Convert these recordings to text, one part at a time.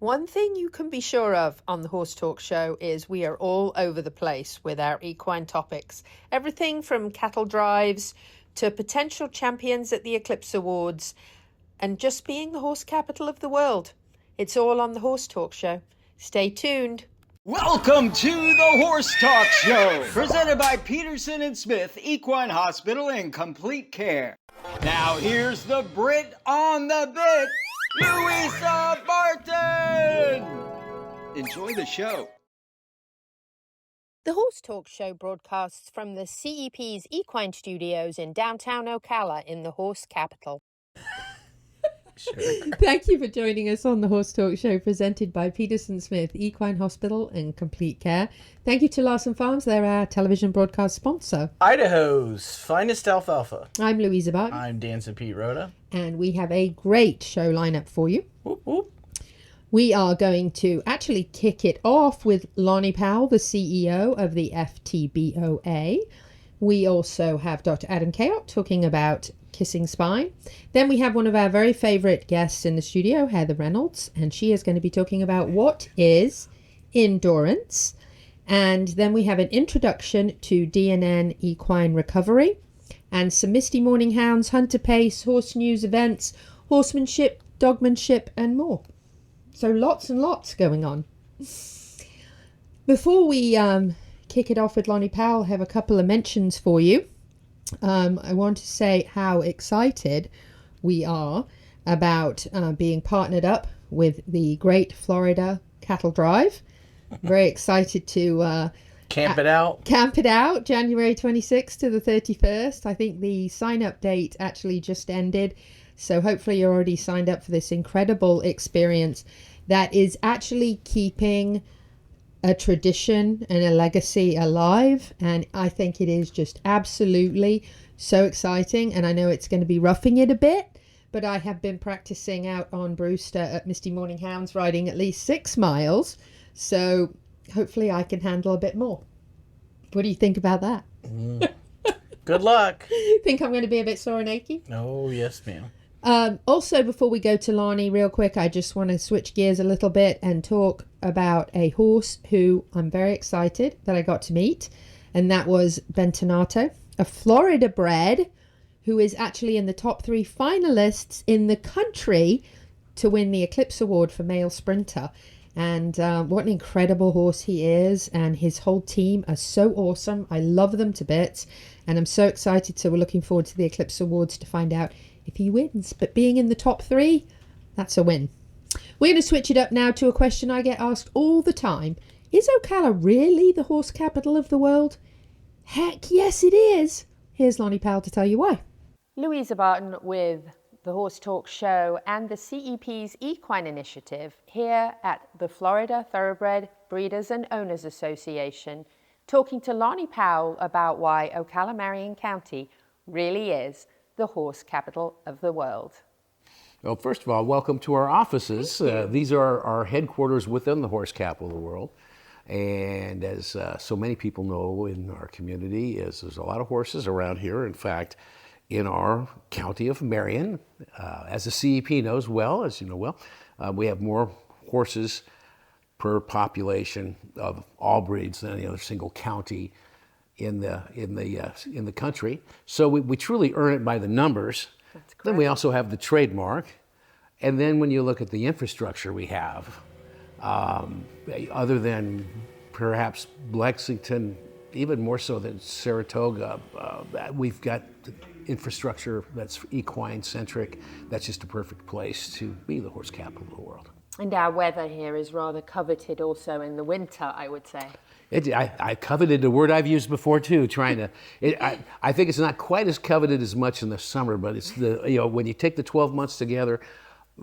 One thing you can be sure of on the Horse Talk Show is we are all over the place with our equine topics. Everything from cattle drives to potential champions at the Eclipse Awards and just being the horse capital of the world. It's all on the Horse Talk Show. Stay tuned. Welcome to the Horse Talk Show, presented by Peterson Smith Equine Hospital and Complete Care. Now here's the Brit on the bit, Louisa Barton. Enjoy the show. The Horse Talk Show broadcasts from the CEP's Equine Studios in downtown Ocala in the horse capital. Sure. Thank you for joining us on the Horse Talk Show, presented by Peterson Smith Equine Hospital and Complete Care. Thank you to Larson Farms, they're our television broadcast sponsor. Idaho's finest alfalfa. I'm Louisa Barton. I'm Dancer Pete Rhoda. And we have a great show lineup for you. Whoop, whoop. We are going to actually kick it off with Lonny Powell, the CEO of the FTBOA. We also have Dr. Adam Cayot talking about kissing spine. Then we have one of our very favorite guests in the studio, Heather Reynolds, and she is going to be talking about what is endurance. And then we have an introduction to DNN equine recovery and some Misty Morning Hounds, hunter pace, horse news events, horsemanship, dogmanship, and more. So lots and lots going on. Before we kick it off with Lonny Powell, I have a couple of mentions for you. I want to say how excited we are about being partnered up with the Great Florida Cattle Drive. Very excited to Camp it out. Camp it out, January 26th to the 31st. I think the sign-up date actually just ended. So hopefully you're already signed up for this incredible experience that is actually keeping a tradition and a legacy alive, and I think it is just absolutely so exciting. And I know it's going to be roughing it a bit, but I have been practicing out on Brewster at Misty Morning Hounds, riding at least 6 miles, so hopefully I can handle a bit more. What do you think about that? Good luck. Think I'm going to be a bit sore and achy? Oh, yes, ma'am. Also, before we go to Lonny, real quick, I just want to switch gears a little bit and talk about a horse who I'm very excited that I got to meet, and that was Bentonato, a Florida bred who is actually in the top 3 finalists in the country to win the Eclipse Award for male sprinter. And what an incredible horse he is, and his whole team are so awesome. I love them to bits, and I'm so excited. So we're looking forward to the Eclipse Awards to find out if he wins. But being in the top 3, that's a win. We're going to switch it up now to a question I get asked all the time. Is Ocala really the horse capital of the world? Heck yes it is. Here's Lonny Powell to tell you why. Louisa Barton with the Horse Talk Show and the CEP's Equine Initiative here at the Florida Thoroughbred Breeders and Owners Association, talking to Lonny Powell about why Ocala, Marion County really is the horse capital of the world. Well, first of all, welcome to our offices. These are our headquarters within the horse capital of the world. And as so many people know in our community, there's a lot of horses around here. In fact, in our county of Marion, as the CEP knows well, as you know well, we have more horses per population of all breeds than any other single county in the country. So we truly earn it by the numbers. Then we also have the trademark, and then when you look at the infrastructure we have, other than perhaps Lexington, even more so than Saratoga, we've got infrastructure that's equine centric. That's just a perfect place to be the horse capital of the world. And our weather here is rather coveted also in the winter, I would say. I coveted a word I've used before too, trying to, I think it's not quite as coveted as much in the summer, but it's when you take the 12 months together,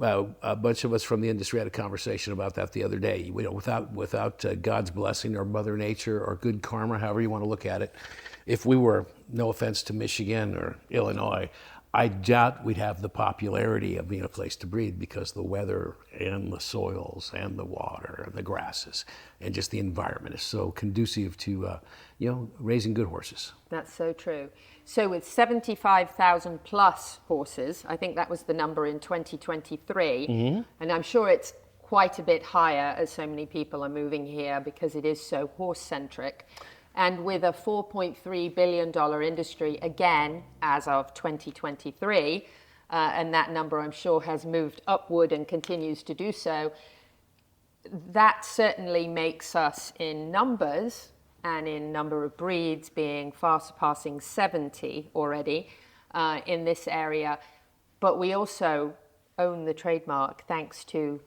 a bunch of us from the industry had a conversation about that the other day. Without God's blessing or Mother Nature or good karma, however you want to look at it, if we were, no offense to Michigan or Illinois, I doubt we'd have the popularity of being a place to breed because the weather and the soils and the water and the grasses and just the environment is so conducive to, raising good horses. That's so true. So with 75,000 plus horses, I think that was the number in 2023, and I'm sure it's quite a bit higher as so many people are moving here because it is so horse-centric. And with a $4.3 billion industry, again, as of 2023, and that number I'm sure has moved upward and continues to do so, that certainly makes us in numbers and in number of breeds being far surpassing 70 already in this area. But we also own the trademark thanks to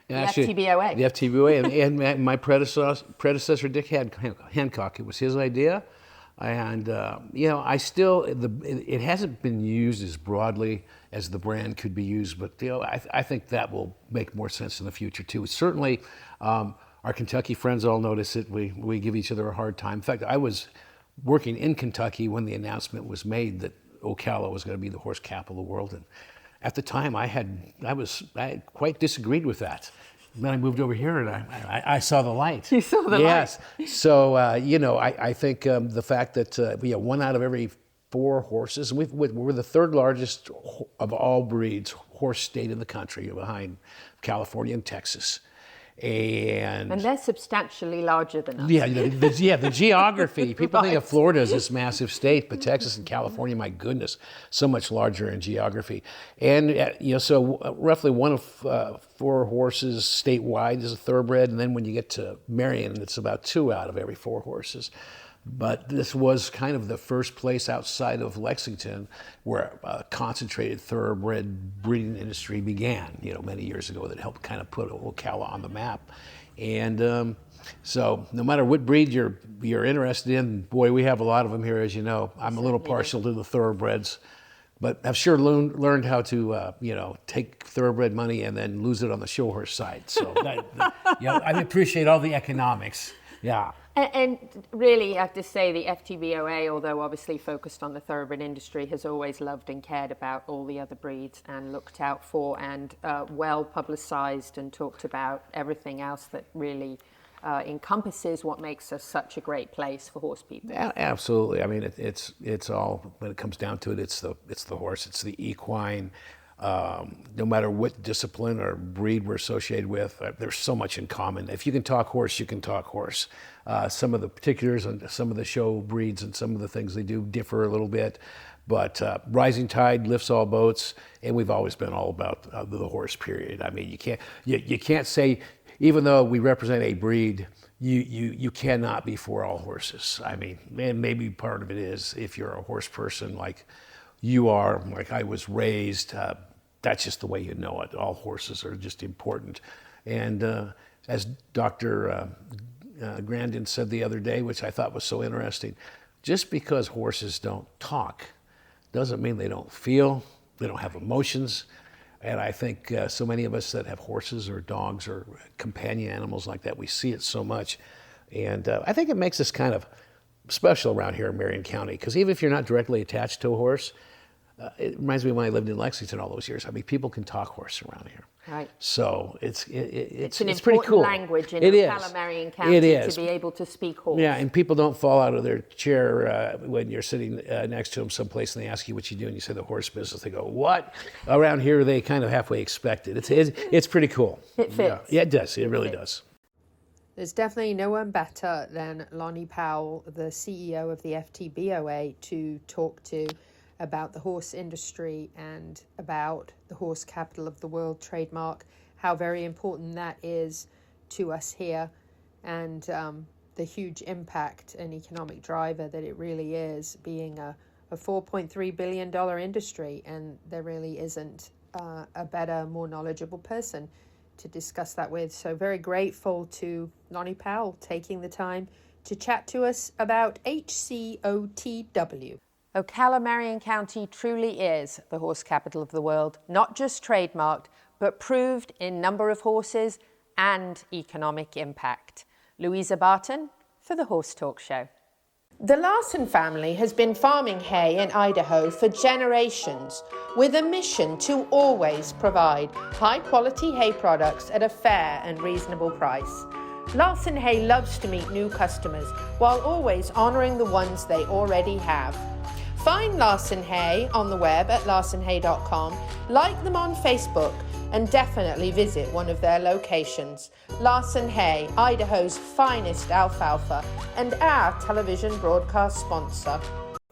the FTBOA. The FTBOA and my predecessor, Dick Hancock, it was his idea. And, it hasn't been used as broadly as the brand could be used, but, I think that will make more sense in the future, too. Certainly, our Kentucky friends all notice it. We give each other a hard time. In fact, I was working in Kentucky when the announcement was made that Ocala was going to be the horse capital of the world. And at the time, I had quite disagreed with that. Then I moved over here and I saw the light. You saw the light. Yes. So, I think the fact that we have 1 out of every 4 horses, and we're the 3rd largest of all breeds horse state in the country, behind California and Texas. And they're substantially larger than us. Yeah, the geography. People think of Florida as this massive state, but Texas and California, my goodness, so much larger in geography. And so roughly 1 of 4 horses statewide is a thoroughbred, and then when you get to Marion, it's about 2 out of every 4 horses. But this was kind of the first place outside of Lexington where a concentrated thoroughbred breeding industry began, many years ago, that helped kind of put Ocala on the map. And so no matter what breed you're interested in, boy, we have a lot of them here, as you know. I'm a little partial to the thoroughbreds, but I've sure learned how to, take thoroughbred money and then lose it on the show horse side. So I appreciate all the economics. Yeah. And really, I have to say, the FTBOA, although obviously focused on the thoroughbred industry, has always loved and cared about all the other breeds and looked out for and well publicized and talked about everything else that really encompasses what makes us such a great place for horse people. Yeah, absolutely. I mean, it's all, when it comes down to it, it's the horse, it's the equine. No matter what discipline or breed we're associated with, there's so much in common. If you can talk horse, you can talk horse. Some of the particulars and some of the show breeds and some of the things they do differ a little bit, but rising tide lifts all boats, and we've always been all about the horse, period. I mean, you can't say, even though we represent a breed, you cannot be for all horses. I mean, and maybe part of it is if you're a horse person like you are, like I was raised, that's just the way you know it. All horses are just important. And as Dr. Grandin said the other day, which I thought was so interesting, just because horses don't talk doesn't mean they don't feel, they don't have emotions. And I think so many of us that have horses or dogs or companion animals like that, we see it so much. And I think it makes us kind of special around here in Marion County, because even if you're not directly attached to a horse, it reminds me of when I lived in Lexington all those years. I mean, people can talk horse around here. Right. So it's an it's pretty cool. Language in Marion County to be able to speak horse. Yeah, and people don't fall out of their chair when you're sitting next to them someplace and they ask you what you do and you say the horse business. They go, what? Around here, they kind of halfway expect it. It's pretty cool. It fits. Yeah, it does. It really does. There's definitely no one better than Lonny Powell, the CEO of the FTBOA, to talk to about the horse industry and about the horse capital of the world trademark, how very important that is to us here, and the huge impact and economic driver that it really is, being a $4.3 billion industry. And there really isn't a better, more knowledgeable person to discuss that with. So very grateful to Lonny Powell taking the time to chat to us about HCOTW. Ocala, Marion County truly is the horse capital of the world, not just trademarked, but proved in number of horses and economic impact. Louisa Barton for the Horse Talk Show. The Larson family has been farming hay in Idaho for generations, with a mission to always provide high-quality hay products at a fair and reasonable price. Larson Hay loves to meet new customers while always honoring the ones they already have. Find Larson Hay on the web at larsonhay.com, like them on Facebook, and definitely visit one of their locations. Larson Hay, Idaho's finest alfalfa, and our television broadcast sponsor.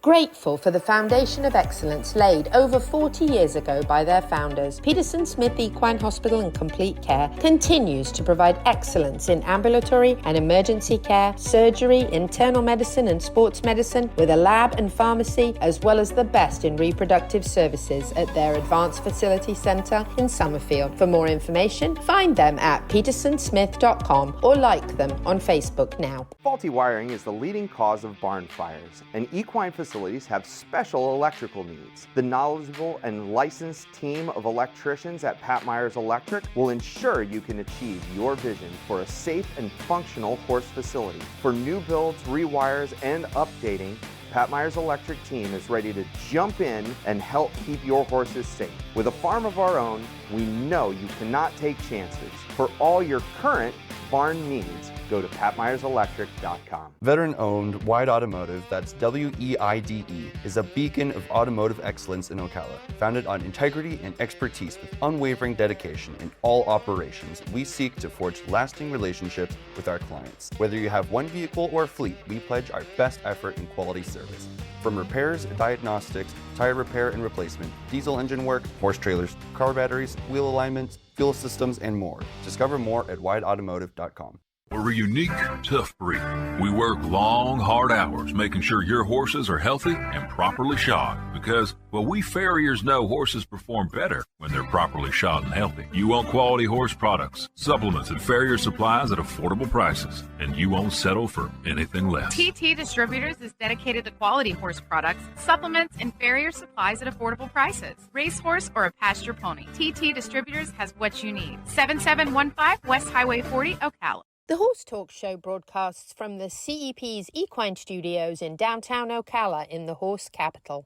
Grateful for the foundation of excellence laid over 40 years ago by their founders, Peterson Smith Equine Hospital and Complete Care continues to provide excellence in ambulatory and emergency care, surgery, internal medicine and sports medicine, with a lab and pharmacy, as well as the best in reproductive services at their Advanced Facility Center in Summerfield. For more information, find them at petersonsmith.com or like them on Facebook now. Faulty wiring is the leading cause of barn fires, and equine facilities have special electrical needs. The knowledgeable and licensed team of electricians at Pat Myers Electric will ensure you can achieve your vision for a safe and functional horse facility. For new builds, rewires, and updating, Pat Myers Electric team is ready to jump in and help keep your horses safe. With a farm of our own, we know you cannot take chances. For all your current barn needs, go to patmyerselectric.com. Veteran-owned Wide Automotive, that's W-E-I-D-E, is a beacon of automotive excellence in Ocala. Founded on integrity and expertise with unwavering dedication in all operations, we seek to forge lasting relationships with our clients. Whether you have one vehicle or a fleet, we pledge our best effort in quality service. From repairs, diagnostics, tire repair and replacement, diesel engine work, horse trailers, car batteries, wheel alignments, fuel systems, and more. Discover more at wideautomotive.com. We're a unique, tough breed. We work long, hard hours making sure your horses are healthy and properly shod because, well, we farriers know horses perform better when they're properly shod and healthy. You want quality horse products, supplements, and farrier supplies at affordable prices, and you won't settle for anything less. TT Distributors is dedicated to quality horse products, supplements, and farrier supplies at affordable prices. Racehorse or a pasture pony, TT Distributors has what you need. 7715 West Highway 40, Ocala. The Horse Talk Show broadcasts from the CEP's Equine Studios in downtown Ocala in the horse capital.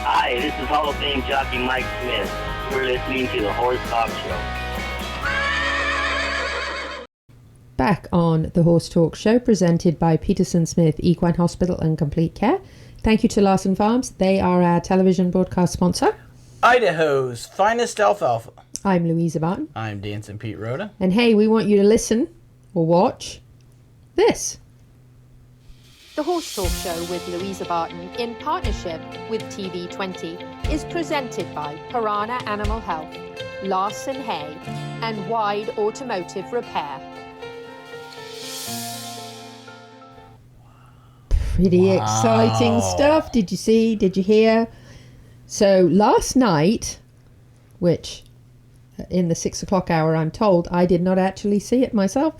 Hi, this is Hall of Fame jockey Mike Smith. We're listening to the Horse Talk Show. Back on the Horse Talk Show, presented by Peterson Smith Equine Hospital and Complete Care. Thank you to Larson Farms. They are our television broadcast sponsor. Idaho's finest alfalfa. I'm Louisa Barton. I'm Dancing Pete Rhoda. And hey, we want you to listen or watch this. The Horse Talk Show with Louisa Barton, in partnership with TV20, is presented by Piranha Animal Health, Larson Hay, and Wide Automotive Repair. Pretty exciting stuff. Did you see? Did you hear? So last night, which in the 6 o'clock hour, I'm told, I did not actually see it myself,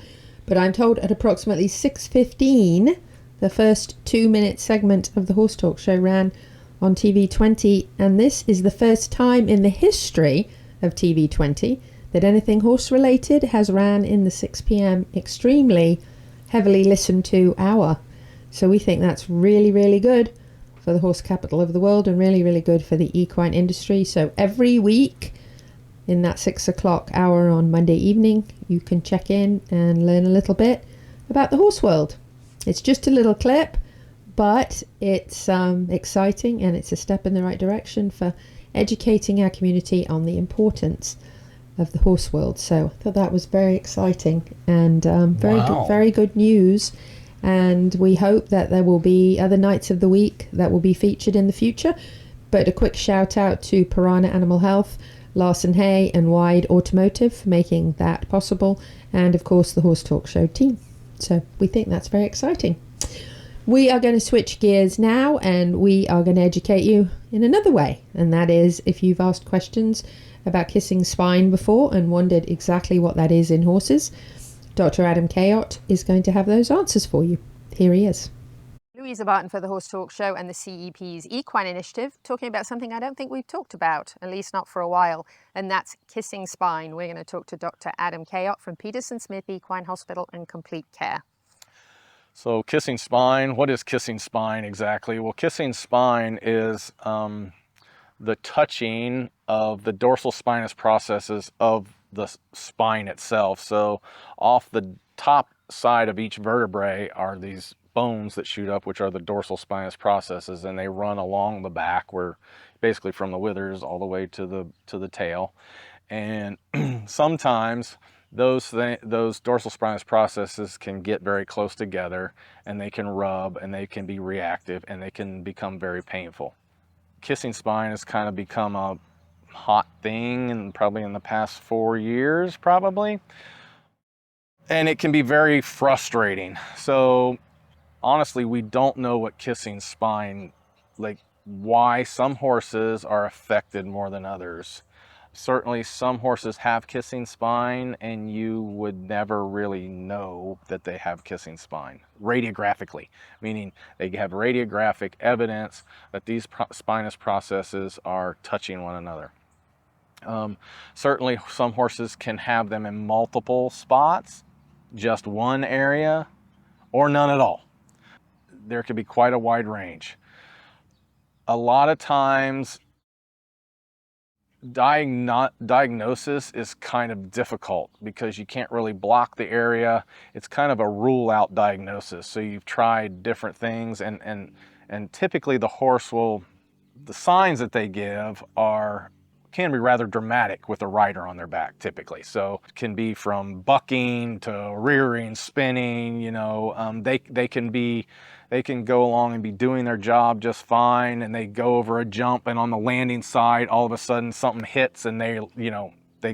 but I'm told at approximately 6:15, the first 2-minute segment of the Horse Talk Show ran on TV20, and this is the first time in the history of TV20 that anything horse related has ran in the 6 p.m. extremely heavily listened to hour. So we think that's really, really good for the horse capital of the world and really, really good for the equine industry. So every week in that 6 o'clock hour on Monday evening, you can check in and learn a little bit about the horse world. It's just a little clip, but it's exciting and it's a step in the right direction for educating our community on the importance of the horse world. So I thought that was very exciting and very good news. And we hope that there will be other nights of the week that will be featured in the future. But a quick shout out to Piranha Animal Health, Larson Hay and Wide Automotive for making that possible, and of course the Horse Talk Show team. So we think that's very exciting. We are going to switch gears now and we are going to educate you in another way, and that is if you've asked questions about kissing spine before and wondered exactly what that is in horses, Dr. Adam Cayot is going to have those answers for you. Here he is. Louisa Barton for the Horse Talk Show and the CEP's Equine Initiative, talking about something I don't think we've talked about, at least not for a while, and that's kissing spine. We're going to talk to Dr. Adam Cayot from Peterson Smith Equine Hospital and Complete Care. So kissing spine, what is kissing spine exactly? Well, kissing spine is the touching of the dorsal spinous processes of the spine itself. So off the top side of each vertebrae are these bones that shoot up, which are the dorsal spinous processes, and they run along the back where basically from the withers all the way to the tail. And sometimes those dorsal spinous processes can get very close together, and they can rub, and they can be reactive, and they can become very painful. Kissing spine has kind of become a hot thing, and probably in the past 4 years, probably. And it can be very frustrating. So honestly, we don't know what kissing spine, like why some horses are affected more than others. Certainly some horses have kissing spine, and you would never really know that they have kissing spine radiographically, meaning they have radiographic evidence that these spinous processes are touching one another. Certainly some horses can have them in multiple spots, just one area, or none at all. There could be quite a wide range. A lot of times diagnosis is kind of difficult because you can't really block the area. It's kind of a rule out diagnosis. So you've tried different things, and typically the horse will, the signs that they give can be rather dramatic with a rider on their back typically. So it can be from bucking to rearing, spinning, you know, they can go along and be doing their job just fine, and they go over a jump, and on the landing side, all of a sudden something hits, and they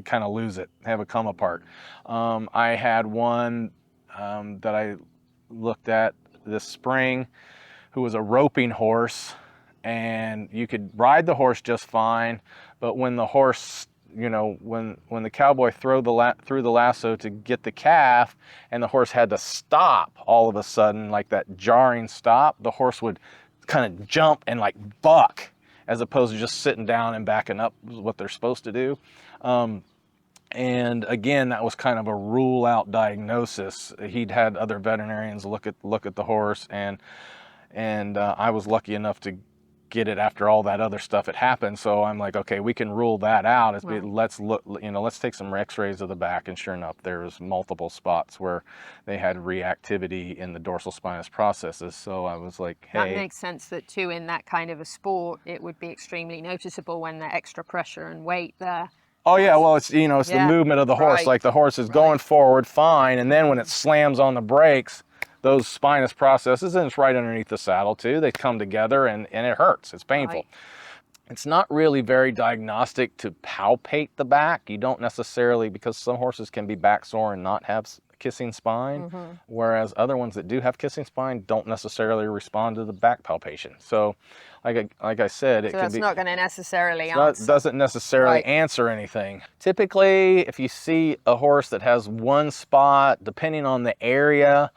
kind of lose it, have a come apart. I had one that I looked at this spring who was a roping horse, and you could ride the horse just fine, but when the horse, you know, when the cowboy threw the lasso to get the calf, and the horse had to stop all of a sudden, like that jarring stop, the horse would kind of jump and like buck, as opposed to just sitting down and backing up, is what they're supposed to do. And again, that was kind of a rule out diagnosis. He'd had other veterinarians look at the horse, and I was lucky enough to get it after all that other stuff had happened. So I'm like, okay, we can rule that out. Right. Let's look, you know, let's take some x-rays of the back, and sure enough, there was multiple spots where they had reactivity in the dorsal spinous processes. So I was like, hey. That makes sense that too, in that kind of a sport, it would be extremely noticeable when the extra pressure and weight there. Oh yeah, well, it's, you know, it's the movement of the horse. Right. Like the horse is going forward fine, and then when it slams on the brakes, those spinous processes, and it's right underneath the saddle too, they come together, and it hurts. It's painful. Right. It's not really very diagnostic to palpate the back. You don't necessarily, because some horses can be back sore and not have kissing spine, whereas other ones that do have kissing spine don't necessarily respond to the back palpation. So like I said, it that's not going to necessarily answer. Doesn't necessarily answer anything. Typically, if you see a horse that has one spot, depending on the area,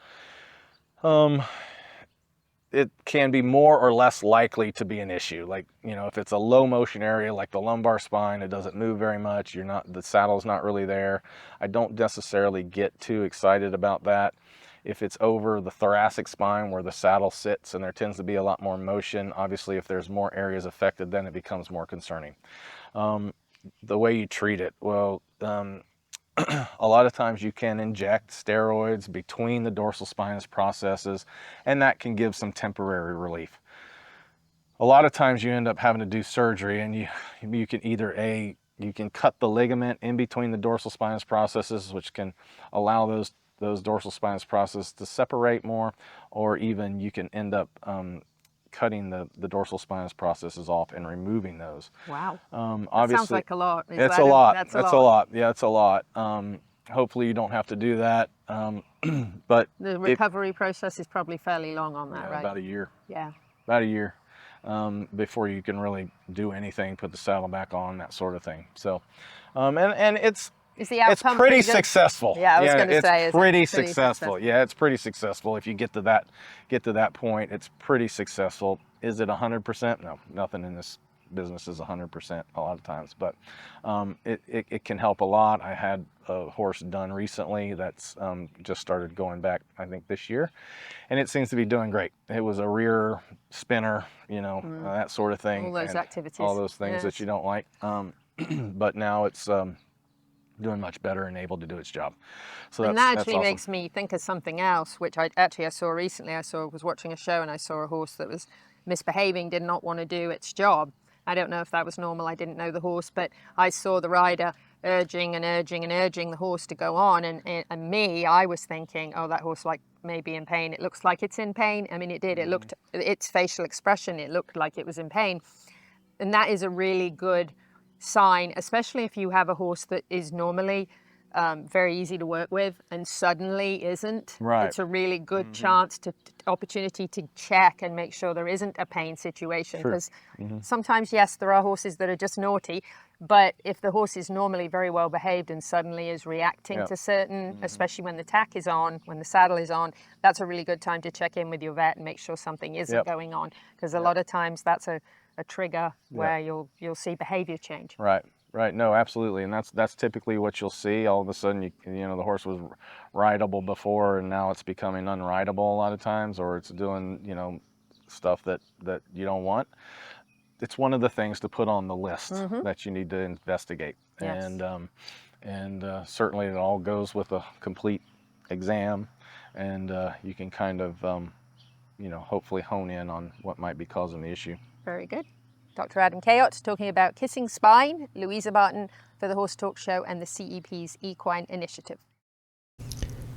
it can be more or less likely to be an issue. Like, you know, if it's a low motion area like the lumbar spine, it doesn't move very much, the saddle's not really there, I don't necessarily get too excited about that. If it's over the thoracic spine where the saddle sits and there tends to be a lot more motion, obviously if there's more areas affected, then it becomes more concerning. The way you treat it, well, a lot of times you can inject steroids between the dorsal spinous processes, and that can give some temporary relief. A lot of times you end up having to do surgery, and you can either you can cut the ligament in between the dorsal spinous processes, which can allow those dorsal spinous processes to separate more, or even you can end up cutting the dorsal spinous processes off and removing those. Wow. Obviously, that sounds like a lot. It's a lot. That's a lot. Yeah, it's a lot. Hopefully you don't have to do that. But the recovery process is probably fairly long on that, right? About a year. Yeah. About a year before you can really do anything, put the saddle back on, that sort of thing. So, and it's pretty successful. Yeah, I was going to say it's pretty successful. Yeah, it's pretty successful. If you get to that point, it's pretty successful. Is it 100%? No, nothing in this business is 100% a lot of times, but it can help a lot. I had a horse done recently that's just started going back, I think this year, and it seems to be doing great. It was a rear spinner, you know, that sort of thing. All those activities. All those things that you don't like. But now it's doing much better and able to do its job. So that actually awesome. Makes me think of something else, which I saw recently. I was watching a show, and I saw a horse that was misbehaving, did not want to do its job. I don't know if that was normal. I didn't know the horse, but I saw the rider urging and urging and urging the horse to go on. And me, I was thinking, oh, that horse may be in pain. It looks like it's in pain. I mean, it did. It looked, its facial expression, it looked like it was in pain. And that is a really good sign, especially if you have a horse that is normally very easy to work with and suddenly isn't. Right. It's a really good opportunity to check and make sure there isn't a pain situation. Because sometimes, yes, there are horses that are just naughty, but if the horse is normally very well behaved and suddenly is reacting to certain, especially when the tack is on, when the saddle is on, that's a really good time to check in with your vet and make sure something isn't going on. Because a lot of times that's a trigger where you'll see behavior change. Right. No, absolutely. And that's typically what you'll see. All of a sudden, you know, the horse was rideable before and now it's becoming unrideable a lot of times, or it's doing, you know, stuff that you don't want. It's one of the things to put on the list that you need to investigate. Yes. And certainly it all goes with a complete exam, and you can kind of, you know, hopefully hone in on what might be causing the issue. Very good. Dr. Adam Cayot talking about kissing spine, Louisa Barton for the Horse Talk Show and the CEP's Equine Initiative.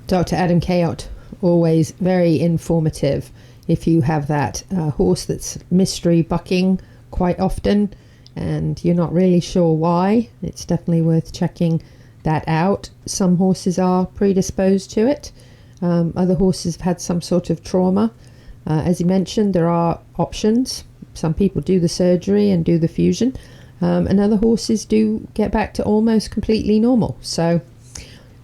Dr. Adam Cayot, always very informative. If you have that horse that's mystery bucking quite often and you're not really sure why, it's definitely worth checking that out. Some horses are predisposed to it. Other horses have had some sort of trauma. As you mentioned, there are options. Some people do the surgery and do the fusion, and other horses do get back to almost completely normal. So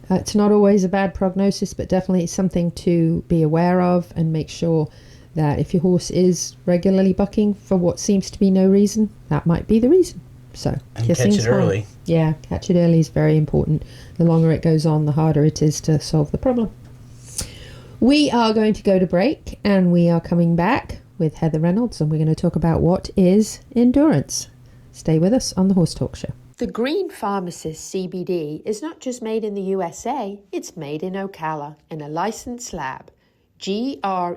it's not always a bad prognosis, but definitely something to be aware of and make sure that if your horse is regularly bucking for what seems to be no reason, that might be the reason. So and catch it early. Yeah, catch it early is very important. The longer it goes on, the harder it is to solve the problem. We are going to go to break, and we are coming back with Heather Reynolds, and we're going to talk about what is endurance. Stay with us on the Horse Talk Show. The Green Pharmacist CBD is not just made in the USA, it's made in Ocala in a licensed lab. GREENE,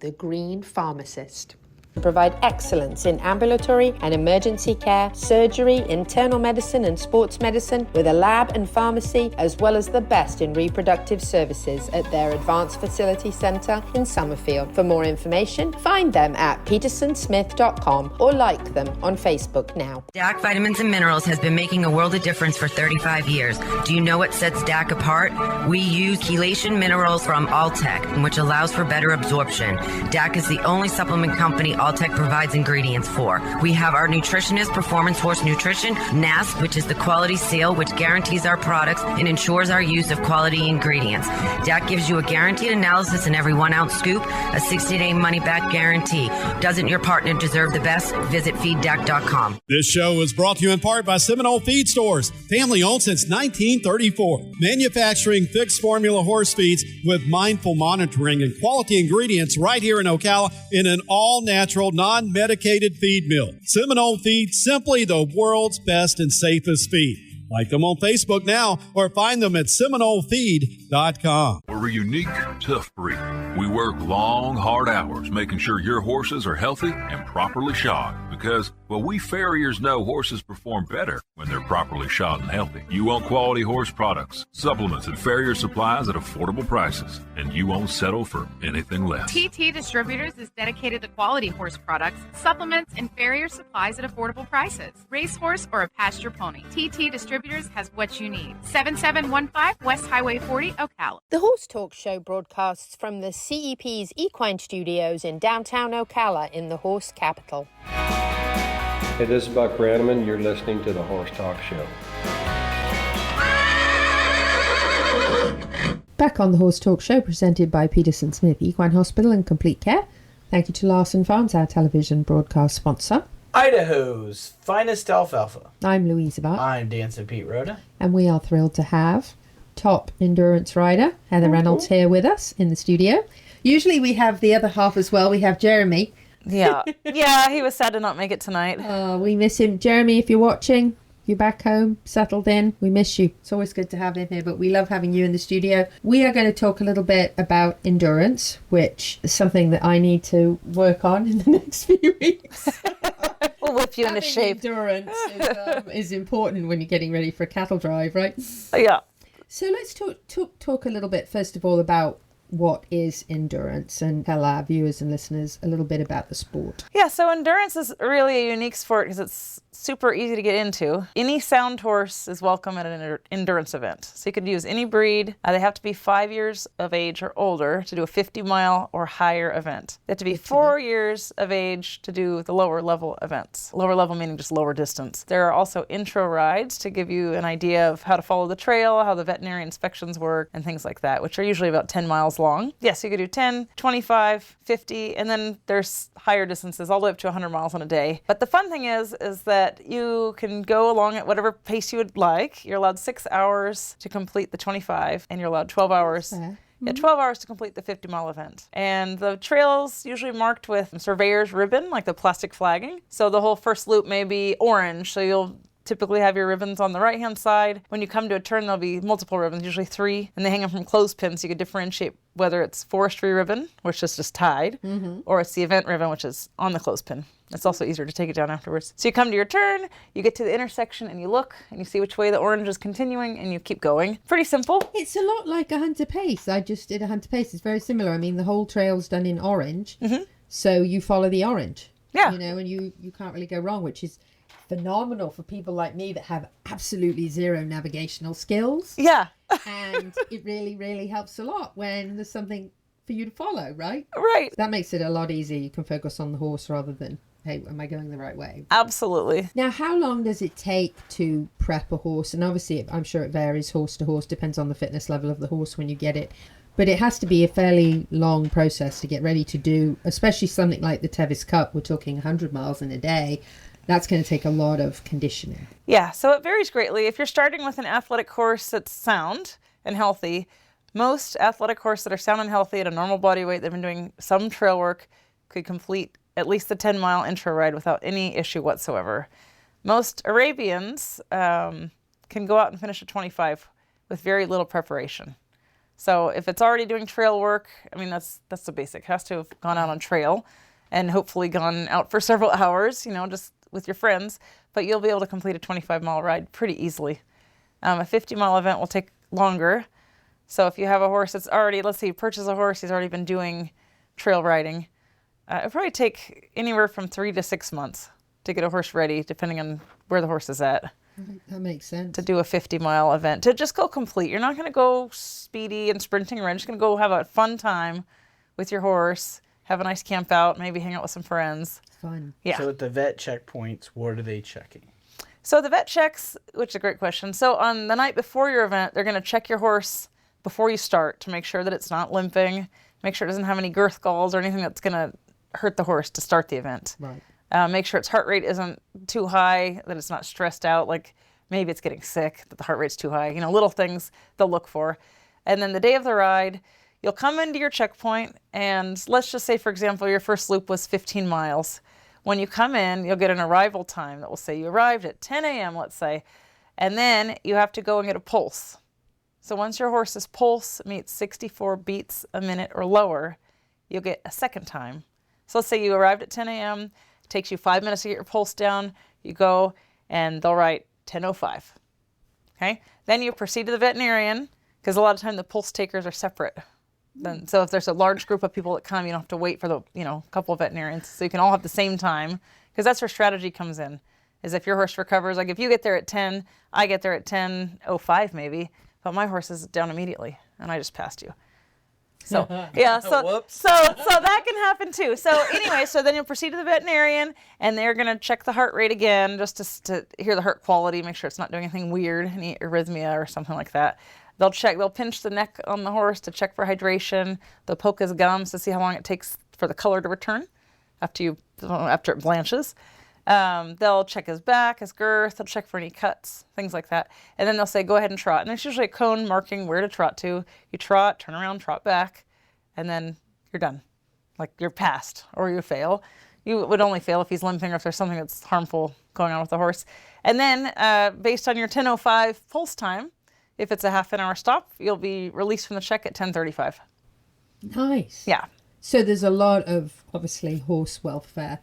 the Green Pharmacist. Provide excellence in ambulatory and emergency care, surgery, internal medicine and sports medicine with a lab and pharmacy, as well as the best in reproductive services at their Advanced Facility Centre in Summerfield. For more information, find them at petersonsmith.com or like them on Facebook now. DAC Vitamins and Minerals has been making a world of difference for 35 years. Do you know what sets DAC apart? We use chelation minerals from Alltech, which allows for better absorption. DAC is the only supplement company Alltech provides ingredients for. We have our nutritionist, Performance Horse Nutrition, NASP, which is the quality seal, which guarantees our products and ensures our use of quality ingredients. DAC gives you a guaranteed analysis in every 1 ounce scoop, a 60-day money-back guarantee. Doesn't your partner deserve the best? Visit feeddac.com. This show is brought to you in part by Seminole Feed Stores, family owned since 1934. Manufacturing fixed formula horse feeds with mindful monitoring and quality ingredients right here in Ocala in an all-natural, non-medicated feed mill. Seminole Feed, simply the world's best and safest feed. Like them on Facebook now or find them at SeminoleFeed.com. We're a unique, tough breed. We work long, hard hours making sure your horses are healthy and properly shod because, well, we farriers know horses perform better when they're properly shod and healthy. You want quality horse products, supplements, and farrier supplies at affordable prices, and you won't settle for anything less. TT Distributors is dedicated to quality horse products, supplements, and farrier supplies at affordable prices. Racehorse or a pasture pony, TT Distributors has what you need. 7715 West Highway 40, Ocala. The Horse Talk Show broadcasts from the CEP's Equine Studios in downtown Ocala in the horse capital. Hey, this is Buck Brannaman. You're listening to the Horse Talk Show. Back on the Horse Talk Show, presented by Peterson Smith Equine Hospital and Complete Care. Thank you to Larson Farms, our television broadcast sponsor. Idaho's finest alfalfa. I'm Louisa Barton. I'm Dancing Pete Rhoda. And we are thrilled to have top endurance rider Heather Reynolds here with us in the studio. Usually we have the other half as well. We have Jeremy. Yeah, he was sad to not make it tonight. Oh, we miss him. Jeremy, if you're watching, you're back home, settled in, we miss you. It's always good to have him here, but we love having you in the studio. We are going to talk a little bit about endurance, which is something that I need to work on in the next few weeks. We'll whip you into Having shape. Endurance is important when you're getting ready for a cattle drive, right? Yeah. So let's talk a little bit, first of all, about what is endurance and tell our viewers and listeners a little bit about the sport. Yeah, so endurance is really a unique sport because it's super easy to get into. Any sound horse is welcome at an endurance event. So you could use any breed. They have to be 5 years of age or older to do a 50-mile or higher event. They have to be 4 years of age to do the lower level events. Lower level meaning just lower distance. There are also intro rides to give you an idea of how to follow the trail, how the veterinary inspections work, and things like that, which are usually about 10 miles long. Yes, you could do 10, 25, 50, and then there's higher distances all the way up to 100 miles in a day. But the fun thing is that you can go along at whatever pace you would like. You're allowed 6 hours to complete the 25, and you're allowed 12 hours. Yeah, 12 hours to complete the 50-mile event. And the trail's usually marked with surveyor's ribbon, like the plastic flagging. So the whole first loop may be orange, so you'll typically have your ribbons on the right-hand side. When you come to a turn, there'll be multiple ribbons, usually 3, and they hang them from clothespins so you can differentiate whether it's forestry ribbon, which is just tied, or it's the event ribbon, which is on the clothespin. It's also easier to take it down afterwards. So you come to your turn, you get to the intersection, and you look, and you see which way the orange is continuing, and you keep going. Pretty simple. It's a lot like a hunter pace. I just did a hunter pace. It's very similar. I mean, the whole trail's done in orange, so you follow the orange. Yeah. You know, and you can't really go wrong, which is phenomenal for people like me that have absolutely zero navigational skills. Yeah. And it really, really helps a lot when there's something for you to follow, right? Right. That makes it a lot easier. You can focus on the horse rather than, hey, am I going the right way? Absolutely. Now, how long does it take to prep a horse? And obviously, I'm sure it varies horse to horse, depends on the fitness level of the horse when you get it. But it has to be a fairly long process to get ready to do, especially something like the Tevis Cup. We're talking 100 miles in a day. That's going to take a lot of conditioning. Yeah, so it varies greatly. If you're starting with an athletic horse that's sound and healthy, most athletic horses that are sound and healthy at a normal body weight, they've been doing some trail work, could complete at least the 10-mile intro ride without any issue whatsoever. Most Arabians can go out and finish a 25 with very little preparation. So if it's already doing trail work, I mean, that's the basic. It has to have gone out on trail and hopefully gone out for several hours, you know, just with your friends, but you'll be able to complete a 25-mile ride pretty easily. A 50-mile event will take longer. So if you have a horse that's already, let's say you purchase a horse, he's already been doing trail riding, it'll probably take anywhere from 3 to 6 months to get a horse ready, depending on where the horse is at. That makes sense. To do a 50-mile event, to just go complete. You're not going to go speedy and sprinting around. You're just going to go have a fun time with your horse, have a nice camp out, maybe hang out with some friends. Fun. Yeah. So at the vet checkpoints, what are they checking? So the vet checks, which is a great question. So on the night before your event, they're going to check your horse before you start to make sure that it's not limping, make sure it doesn't have any girth galls or anything that's going to hurt the horse to start the event. Right. Make sure its heart rate isn't too high, that it's not stressed out, like maybe it's getting sick, that the heart rate's too high. You know, little things they'll look for. And then the day of the ride, you'll come into your checkpoint, and let's just say, for example, your first loop was 15 miles. When you come in, you'll get an arrival time that will say you arrived at 10 a.m., let's say, and then you have to go and get a pulse. So once your horse's pulse meets 64 beats a minute or lower, you'll get a second time. So let's say you arrived at 10 a.m., it takes you 5 minutes to get your pulse down, you go, and they'll write 10:05. Okay? Then you proceed to the veterinarian, because a lot of time the pulse takers are separate. Then, so if there's a large group of people that come, you don't have to wait for the, couple of veterinarians. So you can all have the same time, because that's where strategy comes in, is if your horse recovers, like if you get there at 10, I get there at 10:05 maybe, but my horse is down immediately and I just passed you. So yeah, so that can happen too. So anyway, so then you'll proceed to the veterinarian, and they're going to check the heart rate again, just to hear the heart quality, make sure it's not doing anything weird, any arrhythmia or something like that. They'll pinch the neck on the horse to check for hydration. They'll poke his gums to see how long it takes for the color to return after it blanches. They'll check his back, his girth. They'll check for any cuts, things like that. And then they'll say, go ahead and trot. And there's usually a cone marking where to trot to. You trot, turn around, trot back, and then you're done. Like you're passed or you fail. You would only fail if he's limping or if there's something that's harmful going on with the horse. And then based on your 10:05 pulse time, if it's a half an hour stop, you'll be released from the check at 10:35. Nice. Yeah. So there's a lot of, obviously, horse welfare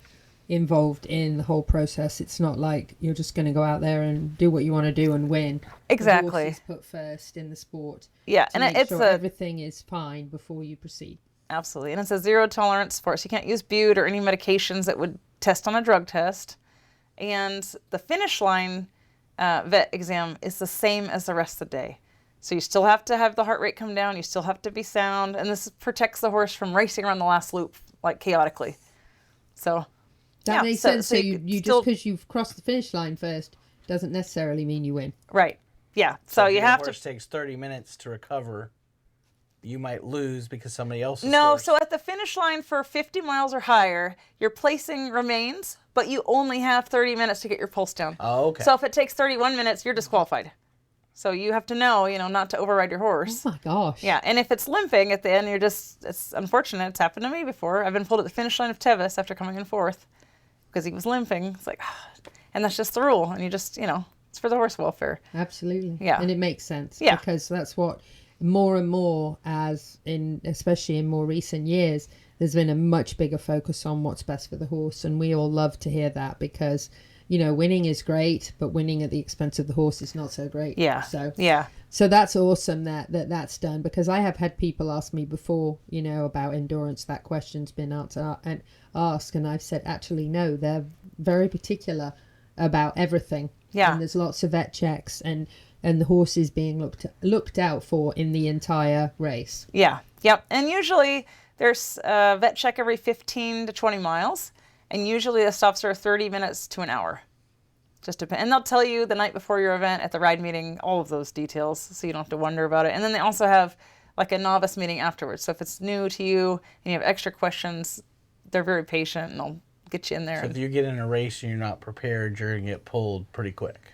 involved in the whole process. It's not like you're just going to go out there and do what you want to do and win. Exactly. The horse is put first in the sport. Yeah, to and make it's sure everything is fine before you proceed. Absolutely, and it's a zero tolerance sport. So you can't use bute or any medications that would test on a drug test. And the finish line vet exam is the same as the rest of the day. So you still have to have the heart rate come down. You still have to be sound, and this protects the horse from racing around the last loop like chaotically. So. That makes sense. So you still, just because you've crossed the finish line first doesn't necessarily mean you win. Right. Yeah. So if you your have horse takes 30 minutes to recover, you might lose because somebody else is No, horse. so at the finish line for 50 miles or higher, your placing remains, but you only have 30 minutes to get your pulse down. Oh, okay. So if it takes 31 minutes, you're disqualified. So you have to know, not to override your horse. Oh my gosh. Yeah, and if it's limping at the end, it's unfortunate. It's happened to me before. I've been pulled at the finish line of Tevis after coming in fourth because he was limping. It's like, and that's just the rule. And you just, it's for the horse welfare. Absolutely. Yeah. And it makes sense. Yeah. Because that's what more and more, especially in more recent years, there's been a much bigger focus on what's best for the horse. And we all love to hear that because, winning is great, but winning at the expense of the horse is not so great. Yeah. So that's awesome that's done, because I have had people ask me before, about endurance. That question's been asked, and I've said, actually, no, they're very particular about everything. Yeah. And there's lots of vet checks and the horse is being looked out for in the entire race. Yeah. Yep. And usually there's a vet check every 15 to 20 miles. And usually the stops are 30 minutes to an hour. Just depend. And they'll tell you the night before your event at the ride meeting, all of those details, so you don't have to wonder about it. And then they also have like a novice meeting afterwards. So if it's new to you and you have extra questions, they're very patient and they'll get you in there. So if you get in a race and you're not prepared, you're going to get pulled pretty quick.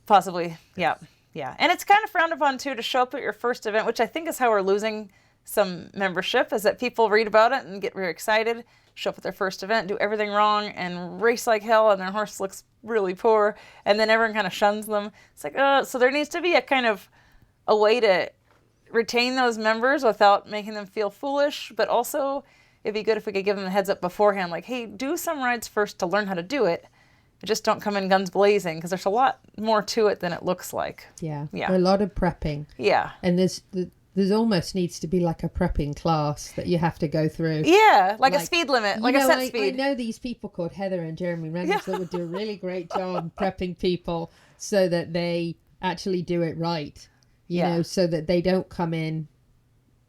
Possibly. Yeah. Yeah. And it's kind of frowned upon too to show up at your first event, which I think is how we're losing some membership, is that people read about it and get very excited, show up at their first event, do everything wrong, and race like hell, and their horse looks really poor, and then everyone kind of shuns them. It's like, so there needs to be a way to retain those members without making them feel foolish, but also it'd be good if we could give them a heads up beforehand, like, hey, do some rides first to learn how to do it. Just don't come in guns blazing, because there's a lot more to it than it looks like. Yeah. Yeah. A lot of prepping. Yeah. And there's almost needs to be like a prepping class that you have to go through. Yeah, like a speed limit, like a set speed. I know these people called Heather and Jeremy Reynolds that would do a really great job prepping people so that they actually do it right. You know, so that they don't come in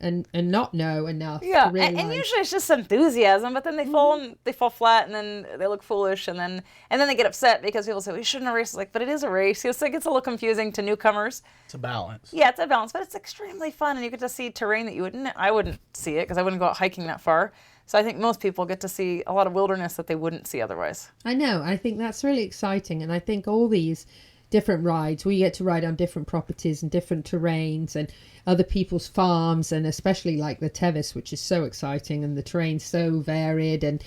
and not know enough. Yeah, to realize. and usually it's just enthusiasm, but then they fall flat, and then they look foolish, and then they get upset because people say, well, you shouldn't have raced. Like, but it is a race. It's like, it's a little confusing to newcomers. It's a balance. Yeah, it's a balance, but it's extremely fun, and you get to see terrain that I wouldn't see it because I wouldn't go out hiking that far. So I think most people get to see a lot of wilderness that they wouldn't see otherwise. I know. I think that's really exciting, and I think all these different rides, we get to ride on different properties and different terrains and other people's farms, and especially like the Tevis, which is so exciting, and the terrain's so varied, and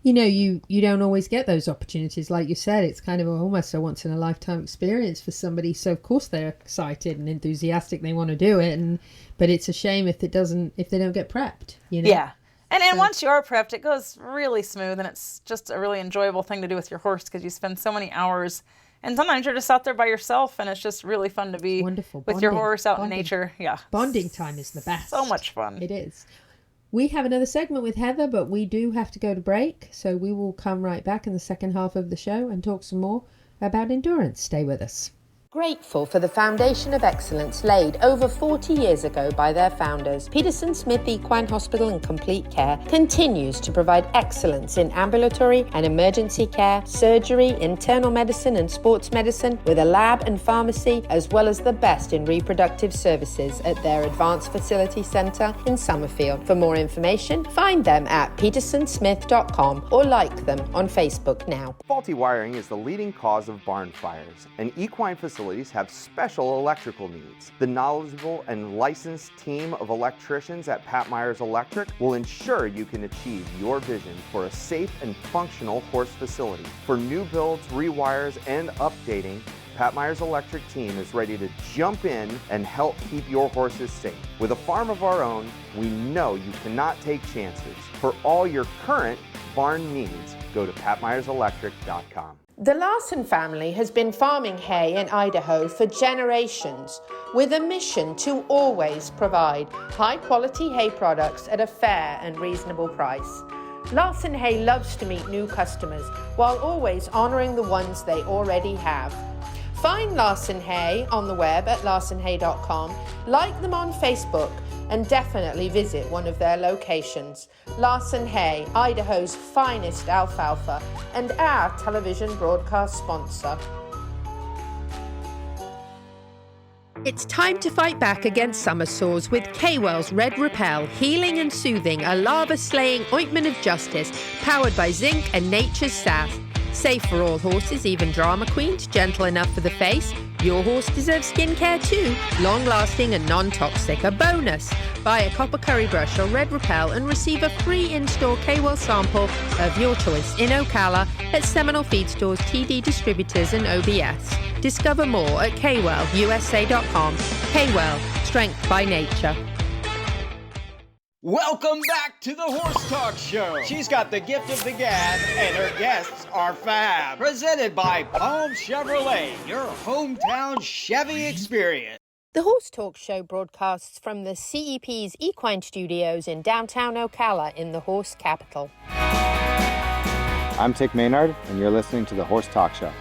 you don't always get those opportunities. Like you said, it's kind of almost a once in a lifetime experience for somebody, so of course they're excited and enthusiastic, they want to do it, but it's a shame if they don't get prepped. Yeah. And once you are prepped, it goes really smooth, and it's just a really enjoyable thing to do with your horse because you spend so many hours. And sometimes you're just out there by yourself, and it's just really fun to be with your horse out in nature. Yeah. Bonding time is the best. So much fun. It is. We have another segment with Heather, but we do have to go to break. So we will come right back in the second half of the show and talk some more about endurance. Stay with us. Grateful for the foundation of excellence laid over 40 years ago by their founders, Peterson Smith Equine Hospital and Complete Care continues to provide excellence in ambulatory and emergency care, surgery, internal medicine and sports medicine, with a lab and pharmacy, as well as the best in reproductive services at their Advanced Facility Centre in Summerfield. For more information, find them at petersonsmith.com or like them on Facebook now. Faulty wiring is the leading cause of barn fires, and equine facilities have special electrical needs. The knowledgeable and licensed team of electricians at Pat Myers Electric will ensure you can achieve your vision for a safe and functional horse facility. For new builds, rewires, and updating, Pat Myers Electric team is ready to jump in and help keep your horses safe. With a farm of our own, we know you cannot take chances. For all your current barn needs, go to patmyerselectric.com. The Larson family has been farming hay in Idaho for generations, with a mission to always provide high-quality hay products at a fair and reasonable price. Larson Hay loves to meet new customers while always honoring the ones they already have. Find Larson Hay on the web at larsonhay.com, like them on Facebook, and definitely visit one of their locations. Larson Hay, Idaho's finest alfalfa, and our television broadcast sponsor. It's time to fight back against summer sores with K-Well's Red Repel, healing and soothing, a lava-slaying ointment of justice, powered by zinc and nature's sass. Safe for all horses, even drama queens, gentle enough for the face. Your horse deserves skincare too, long-lasting and non-toxic. A bonus, buy a copper curry brush or Red Repel and receive a free in-store K-Well sample of your choice in Ocala at Seminole Feed Stores, TD Distributors and OBS. Discover more at kwellusa.com. K-Well, strength by nature. Welcome back to the Horse Talk Show. She's got the gift of the gab, and her guests are fab. Presented by Palm Chevrolet, your hometown Chevy experience. The Horse Talk Show broadcasts from the CEP's Equine Studios in downtown Ocala in the horse capital. I'm Tick Maynard, and you're listening to the Horse Talk Show.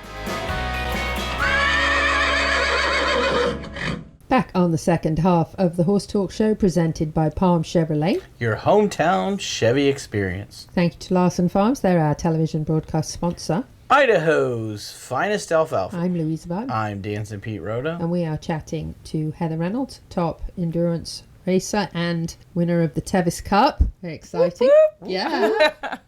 Back on the second half of the Horse Talk Show, presented by Palm Chevrolet. Your hometown Chevy experience. Thank you to Larson Farms. They're our television broadcast sponsor. Idaho's finest alfalfa. I'm Louisa Barton. I'm Dancing Pete Rhoda. And we are chatting to Heather Reynolds, top endurance racer and winner of the Tevis Cup. Very exciting. Whoop, whoop. Yeah.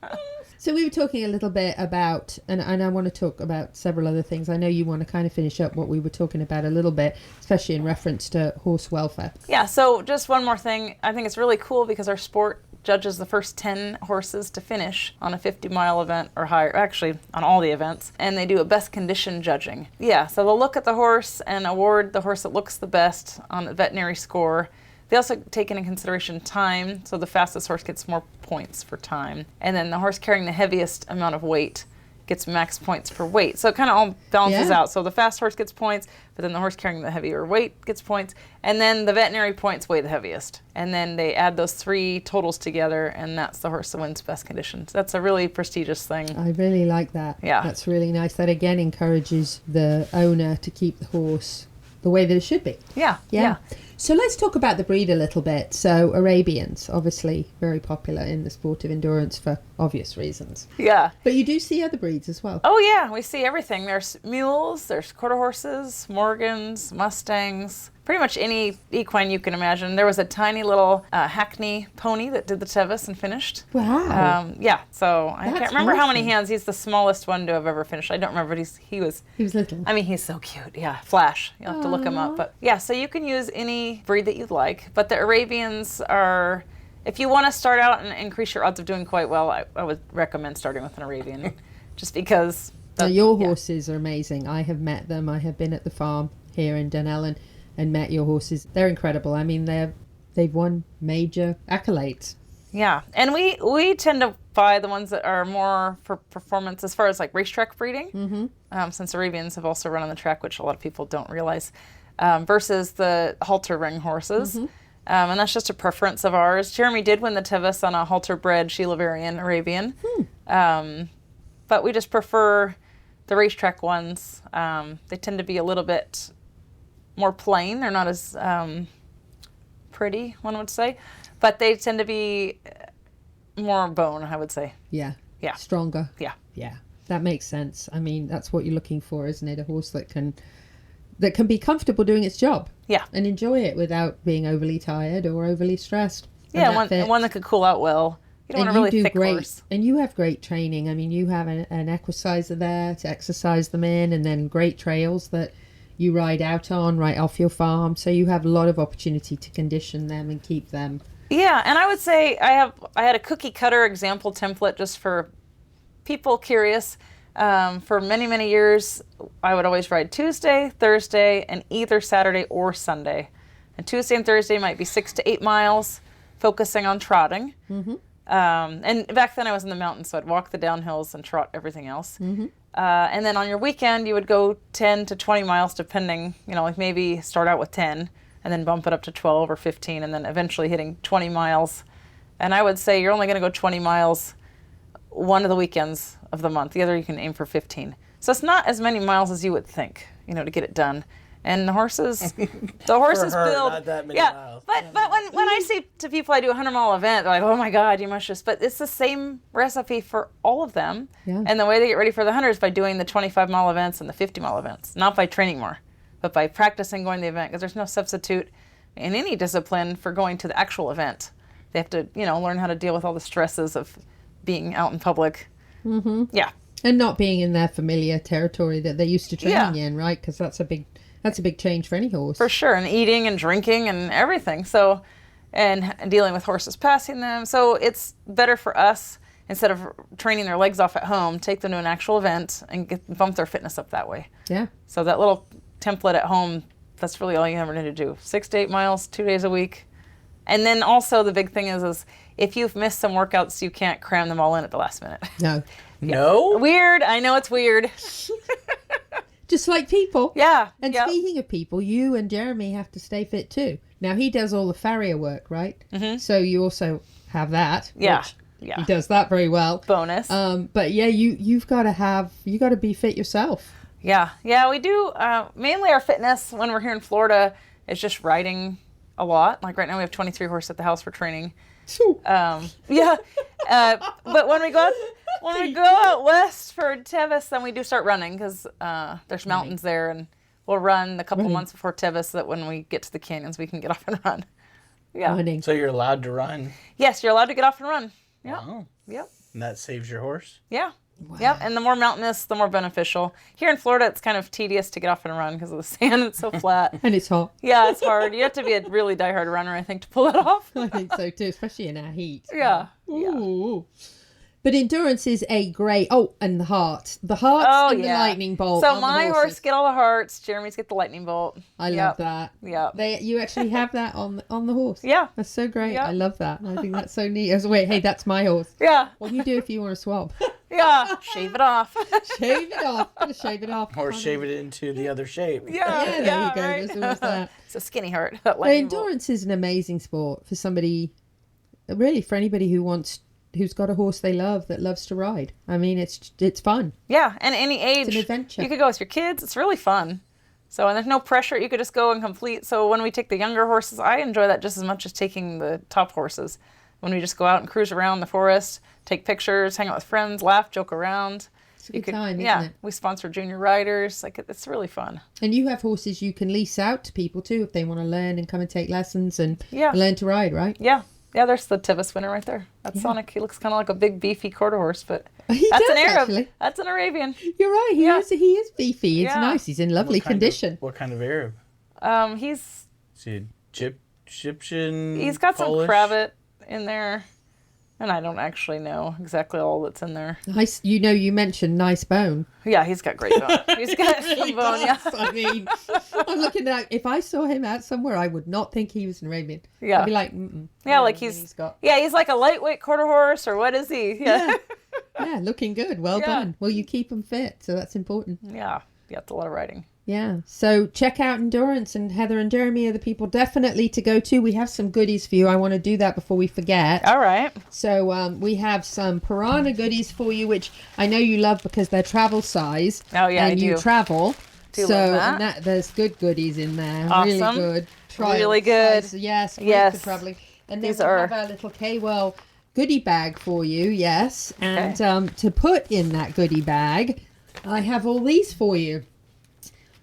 So we were talking a little bit about, and I want to talk about several other things. I know you want to kind of finish up what we were talking about a little bit, especially in reference to horse welfare. Yeah, so just one more thing. I think it's really cool because our sport judges the first 10 horses to finish on a 50-mile event or higher, actually on all the events, and they do a best condition judging. Yeah, so they'll look at the horse and award the horse that looks the best on the veterinary score. They also take into consideration time, so the fastest horse gets more points for time. And then the horse carrying the heaviest amount of weight gets max points per weight. So it kind of all balances out. So the fast horse gets points, but then the horse carrying the heavier weight gets points. And then the veterinary points weigh the heaviest. And then they add those three totals together, and that's the horse that wins best conditions. That's a really prestigious thing. I really like that. Yeah. That's really nice. That again encourages the owner to keep the horse the way that it should be. Yeah. So let's talk about the breed a little bit. So Arabians, obviously very popular in the sport of endurance for obvious reasons. Yeah. But you do see other breeds as well. Oh yeah, we see everything. There's mules, there's quarter horses, Morgans, Mustangs, pretty much any equine you can imagine. There was a tiny little Hackney pony that did the Tevis and finished. Wow. Yeah, so I That's can't remember how many awesome. hands. He's the smallest one to have ever finished. I don't remember, but he was little. I mean, he's so cute. Yeah, Flash. You'll have to look him up. But yeah, so you can use any breed that you'd like. But the Arabians are, if you want to start out and increase your odds of doing quite well, I would recommend starting with an Arabian, just because. Now, your horses are amazing. I have met them. I have been at the farm here in Dunellen and met your horses. They're incredible. I mean, they've won major accolades. Yeah, and we tend to buy the ones that are more for performance as far as like racetrack breeding, since Arabians have also run on the track, which a lot of people don't realize, versus the halter ring horses. And that's just a preference of ours. Jeremy did win the Tevis on a halter-bred Sheila-Varian Arabian, but we just prefer the racetrack ones. They tend to be a little bit more plain. They're not as pretty, one would say, but they tend to be more bone, I would say. Yeah. Yeah. Stronger. Yeah. Yeah. That makes sense. I mean, that's what you're looking for, isn't it? A horse that can be comfortable doing its job. Yeah. And enjoy it without being overly tired or overly stressed. Yeah, one that could cool out well. You don't want a really thick horse. And you have great training. I mean, you have an equisizer there to exercise them in, and then great trails that you ride out on right off your farm. So you have a lot of opportunity to condition them and keep them. Yeah, and I would say I had a cookie cutter example template just for people curious. For many, many years, I would always ride Tuesday, Thursday, and either Saturday or Sunday. And Tuesday and Thursday might be 6 to 8 miles, focusing on trotting. And back then I was in the mountains, so I'd walk the downhills and trot everything else. Mm-hmm. And then on your weekend, you would go 10 to 20 miles, depending, like maybe start out with 10 and then bump it up to 12 or 15 and then eventually hitting 20 miles. And I would say you're only going to go 20 miles one of the weekends of the month. The other you can aim for 15. So it's not as many miles as you would think, to get it done. And the horses build. Not that many miles. But when I say to people I do a 100-mile event, they're like, oh my God, you must just. But it's the same recipe for all of them. Yeah. And the way they get ready for the 100 is by doing the 25-mile events and the 50-mile events, not by training more, but by practicing going to the event. Because there's no substitute in any discipline for going to the actual event. They have to, learn how to deal with all the stresses of being out in public. Mm-hmm. Yeah. And not being in their familiar territory that they're used to training in, right? Because that's a big change for any horse. For sure, and eating and drinking and everything. So, and dealing with horses passing them. So it's better for us, instead of training their legs off at home, take them to an actual event and bump their fitness up that way. Yeah. So that little template at home, that's really all you ever need to do. 6 to 8 miles, 2 days a week. And then also the big thing is if you've missed some workouts, you can't cram them all in at the last minute. No. No? Weird. I know it's weird. Just like people. Yeah. And speaking of people, you and Jeremy have to stay fit too. Now, he does all the farrier work, right? Mm-hmm. So you also have that. Yeah. Which Yeah. He does that very well. Bonus. But yeah, you've got to be fit yourself. Yeah. Yeah, we do. Mainly our fitness when we're here in Florida is just riding a lot. Like right now we have 23 horses at the house for training. Yeah. But when we go out west for Tevis, then we do start running because there's mountains there, and we'll run a couple months before Tevis so that when we get to the canyons we can get off and run. Yeah. Running. So you're allowed to run? Yes, you're allowed to get off and run. Yeah. Wow. Yep. And that saves your horse? Yeah. Wow. Yep. And the more mountainous, the more beneficial. Here in Florida, it's kind of tedious to get off and run because of the sand. It's so flat. And it's hot. Yeah, it's hard. You have to be a really diehard runner, I think, to pull it off. I think so too, especially in our heat. Yeah. Ooh. But endurance is a great. Oh, and the hearts and the lightning bolt. So on my the horse get all the hearts. Jeremy's get the lightning bolt. I love that. Yeah. You actually have that on the horse. Yeah. That's so great. Yep. I love that. I think that's so neat. Wait, hey, that's my horse. Yeah. What do you do if you want to swap? Yeah. Shave it off. Shave it off. Gotta shave it off. Or shave it into the other shape. Yeah. There you go. Right. There's always that. It's a skinny heart. But endurance is an amazing sport for somebody, really for anybody who's got a horse they love that loves to ride. I mean, it's fun. Yeah, and any age. It's an adventure. You could go with your kids. It's really fun. So, and there's no pressure. You could just go and complete. So when we take the younger horses, I enjoy that just as much as taking the top horses. When we just go out and cruise around the forest, take pictures, hang out with friends, laugh, joke around. It's a good time, isn't it? We sponsor junior riders. It's really fun. And you have horses you can lease out to people too if they want to learn and come and take lessons and learn to ride, right? Yeah. Yeah, there's the Tevis winner right there. That's Sonic. He looks kind of like a big, beefy quarter horse, but He that's does, an Arab. actually. That's an Arabian. You're right. He is beefy. It's Yeah. nice. He's in lovely condition. What kind of Arab? He's Is he Egyptian? he's got Polish? some cravat in there, and I don't actually know exactly all that's in there. Nice. You mentioned nice bone. Yeah, he's got great bone. He's got some bone. Yeah. I mean, I'm looking at. If I saw him out somewhere, I would not think he was an Arabian. Yeah. I'd be like, mm-mm. Yeah, like he's got. he's like a lightweight quarter horse, or what is he? Yeah. Yeah, looking good. Well done. Well, you keep them fit, so that's important. Yeah, it's a lot of riding. Yeah. So check out Endurance, and Heather and Jeremy are the people definitely to go to. We have some goodies for you. I want to do that before we forget. All right. So we have some Piranha goodies for you, which I know you love because they're travel size. Oh, yeah, and I you do. travel. Do so love that. And there's good goodies in there. Awesome. Really good. Really good. Size. Yes. Great Yes. for traveling. And then These we are- have our little K-Well goodie bag for you. Yes. And to put in that goodie bag, I have all these for you.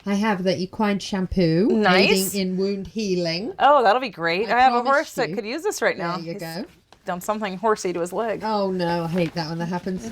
I have the equine shampoo, Nice. aiding in wound healing. Oh, that'll be great. I have a promised horse that you. could use this right now. There you go. Done something horsey to his leg. Oh no, I hate that when that happens.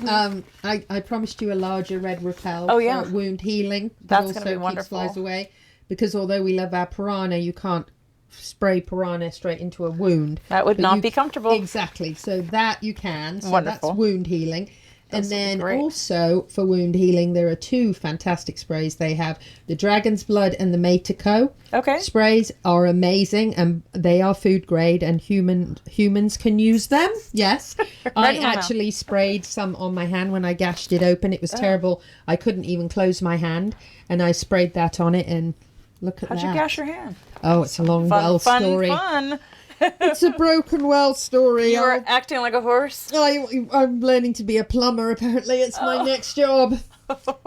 I promised you a larger red repel Oh, yeah. for wound healing. That's also gonna be keeps wonderful. flies away. Because although we love our Piranha, you can't spray Piranha straight into a wound. That would But not you- be comfortable. Exactly. So that you can. So Wonderful. that's wound healing. And then also for wound healing, there are 2 fantastic sprays. They have the Dragon's Blood and the Mate-Co. Okay. Sprays are amazing, and they are food grade, and humans can use them. Yes. I actually sprayed some on my hand when I gashed it open. It was terrible. I couldn't even close my hand, and I sprayed that on it, and look at that. How'd you gash your hand? Oh, it's a long story. Fun. It's a broken well story. You were acting like a horse? I'm learning to be a plumber, apparently. It's my next job.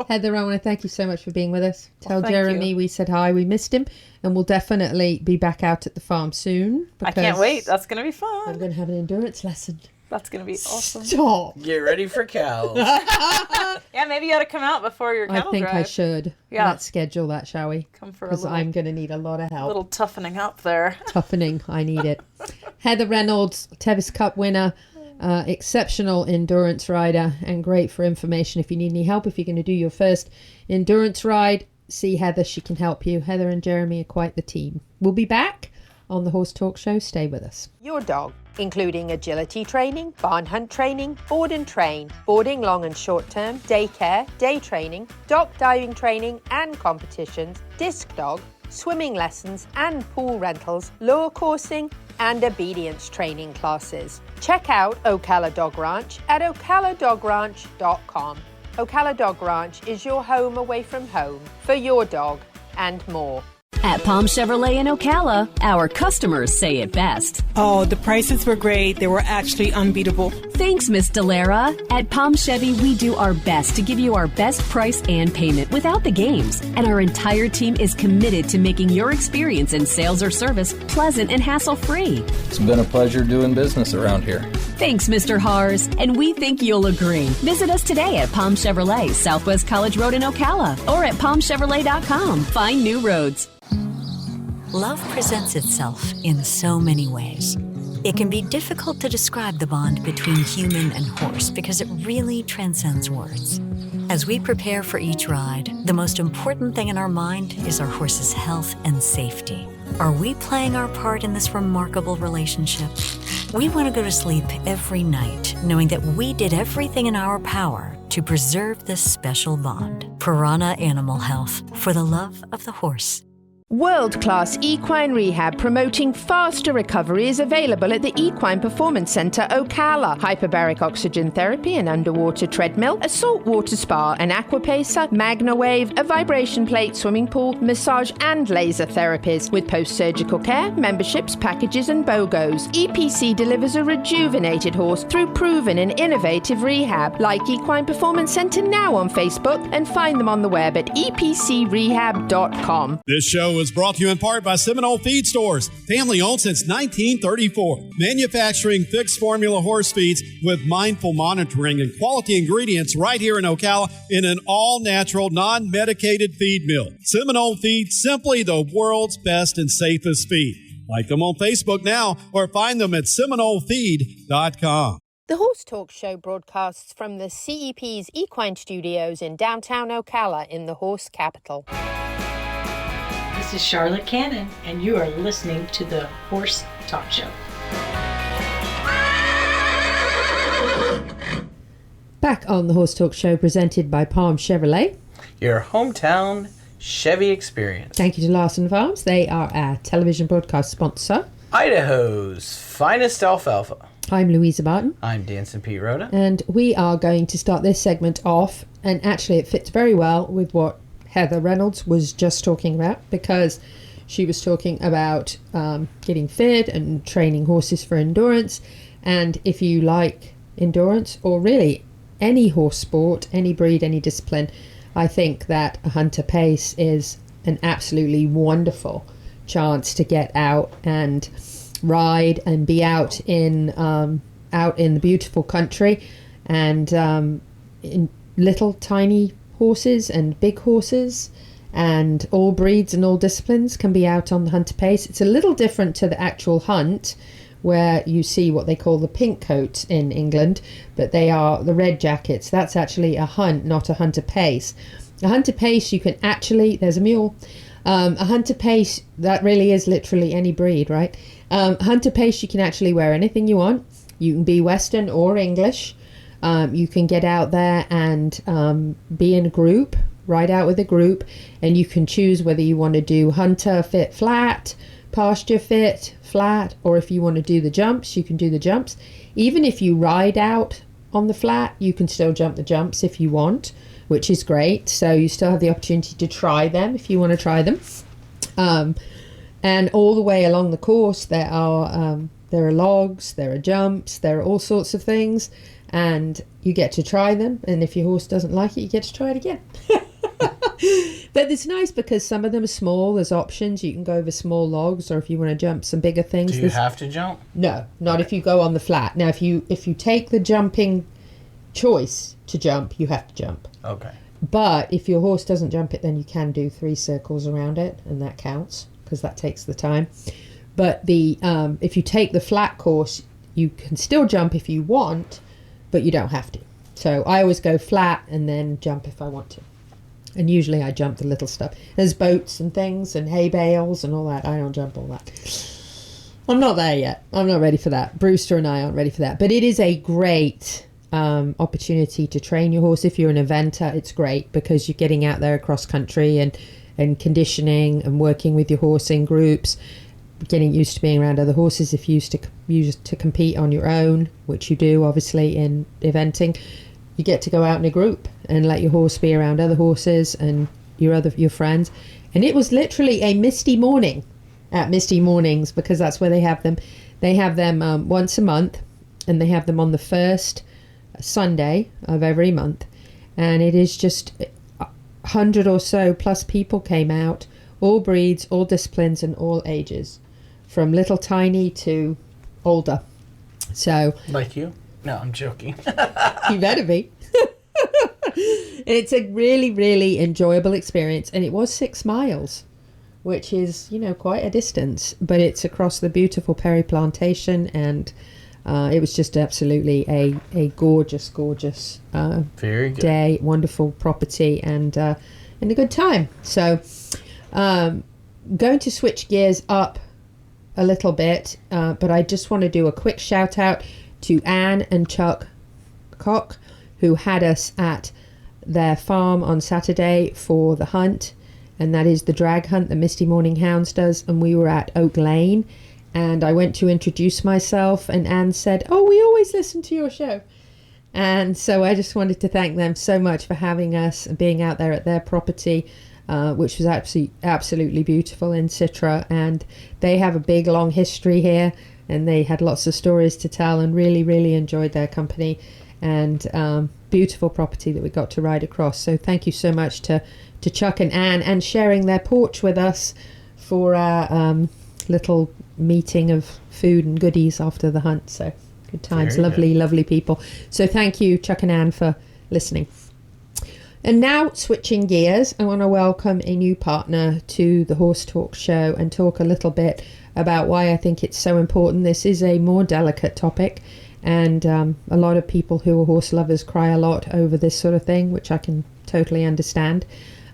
Heather, I want to thank you so much for being with us. Tell Jeremy we said hi, we missed him, and we'll definitely be back out at the farm soon. I can't wait. That's going to be fun. I'm going to have an endurance lesson. That's going to be awesome. Stop. Get ready for cows. Yeah, maybe you ought to come out before your cattle drive. I should. Yeah. Let's schedule that, shall we? Come for a Because little... I'm going to need a lot of help. A little toughening up there. Toughening. I need it. Heather Reynolds, Tevis Cup winner, exceptional endurance rider, and great for information if you need any help. If you're going to do your first endurance ride, see Heather. She can help you. Heather and Jeremy are quite the team. We'll be back on the Horse Talk Show. Stay with us. Your dog, including agility training, barn hunt training, board and train, boarding long and short term, daycare, day training, dock diving training and competitions, disc dog, swimming lessons and pool rentals, lure coursing and obedience training classes. Check out Ocala Dog Ranch at ocaladogranch.com. Ocala Dog Ranch is your home away from home for your dog and more. At Palm Chevrolet in Ocala, our customers say it best. Oh, the prices were great. They were actually unbeatable. Thanks, Miss Delara. At Palm Chevy, we do our best to give you our best price and payment without the games. And our entire team is committed to making your experience in sales or service pleasant and hassle-free. It's been a pleasure doing business around here. Thanks, Mr. Hars. And we think you'll agree. Visit us today at Palm Chevrolet, Southwest College Road in Ocala, or at palmchevrolet.com. Find new roads. Love presents itself in so many ways. It can be difficult to describe the bond between human and horse because it really transcends words. As we prepare for each ride, the most important thing in our mind is our horse's health and safety. Are we playing our part in this remarkable relationship? We want to go to sleep every night knowing that we did everything in our power to preserve this special bond. Piranha Animal Health, for the love of the horse. World-class equine rehab promoting faster recovery is available at the Equine Performance Centre Ocala. Hyperbaric oxygen therapy, an underwater treadmill, a saltwater spa, an aquapacer, MagnaWave, a vibration plate, swimming pool, massage and laser therapies. With post-surgical care, memberships, packages and BOGOs, EPC delivers a rejuvenated horse through proven and innovative rehab. Like Equine Performance Centre now on Facebook and find them on the web at epcrehab.com. This show is brought to you in part by Seminole Feed Stores, family owned since 1934. Manufacturing fixed formula horse feeds with mindful monitoring and quality ingredients right here in Ocala in an all-natural, non-medicated feed mill. Seminole Feed, simply the world's best and safest feed. Like them on Facebook now or find them at seminolefeed.com. The Horse Talk Show broadcasts from the CEP's Equine Studios in downtown Ocala in the horse capital. This is Charlotte Cannon, and you are listening to the Horse Talk Show. Back on the Horse Talk Show presented by Palm Chevrolet. Your hometown Chevy experience. Thank you to Larson Farms. They are our television broadcast sponsor. Idaho's finest alfalfa. I'm Louisa Barton. I'm Dancing Pete Rhoda. And we are going to start this segment off, and actually it fits very well with what Heather Reynolds was just talking about, because she was talking about getting fit and training horses for endurance. And if you like endurance, or really any horse sport, any breed, any discipline, I think that a hunter pace is an absolutely wonderful chance to get out and ride and be out in the beautiful country, and in little tiny horses and big horses, and all breeds and all disciplines can be out on the hunter pace. It's a little different to the actual hunt, where you see what they call the pink coats in England, but they are the red jackets. That's actually a hunt, not a hunter pace. A hunter pace, you can actually, there's a mule. A hunter pace, that really is literally any breed, right? Hunter pace, you can actually wear anything you want. You can be Western or English. You can get out there and be in a group, ride out with a group, and you can choose whether you want to do hunter fit flat, pasture fit flat, or if you want to do the jumps, you can do the jumps. Even if you ride out on the flat, you can still jump the jumps if you want, which is great. So you still have the opportunity to try them if you want to try them. And all the way along the course, there are logs, there are jumps, there are all sorts of things, and you get to try them. And if your horse doesn't like it, you get to try it again. But it's nice because some of them are small. There's options. You can go over small logs, or if you want to jump some bigger things. Do you have to jump? No, not if you go on the flat. Now, if you take the jumping choice to jump, you have to jump. Okay. But if your horse doesn't jump it, then you can do 3 circles around it, and that counts because that takes the time. But the if you take the flat course, you can still jump if you want, but you don't have to. So I always go flat and then jump if I want to. And usually I jump the little stuff. There's boats and things and hay bales and all that. I don't jump all that. I'm not there yet. I'm not ready for that. Brewster and I aren't ready for that. But it is a great opportunity to train your horse. If you're an eventer, it's great because you're getting out there across country and conditioning and working with your horse in groups, getting used to being around other horses. If you used to compete on your own, which you do obviously in eventing, you get to go out in a group and let your horse be around other horses and your friends. And it was literally a misty morning at Misty Mornings, because that's where they have them. They have them once a month, and they have them on the first Sunday of every month. And it is just 100 or so plus people came out, all breeds, all disciplines, and all ages, from little tiny to older. So like you? No, I'm joking. You better be. It's a really, really enjoyable experience, and it was 6 miles, which is, quite a distance, but it's across the beautiful Perry Plantation, and it was just absolutely a gorgeous very good day, wonderful property, and a good time. So going to switch gears up a little bit, but I just want to do a quick shout out to Anne and Chuck Cock, who had us at their farm on Saturday for the hunt, and that is the drag hunt that Misty Morning Hounds does. And we were at Oak Lane, and I went to introduce myself, and Anne said, "Oh, we always listen to your show." And so I just wanted to thank them so much for having us and being out there at their property, which was absolutely beautiful in Citra. And they have a big long history here, and they had lots of stories to tell, and really, really enjoyed their company, and beautiful property that we got to ride across. So thank you so much to Chuck and Anne, and sharing their porch with us for our little meeting of food and goodies after the hunt. So good times. Very lovely people. So thank you, Chuck and Anne, for listening. And now, switching gears, I want to welcome a new partner to the Horse Talk show and talk a little bit about why I think it's so important. This is a more delicate topic, and a lot of people who are horse lovers cry a lot over this sort of thing, which I can totally understand.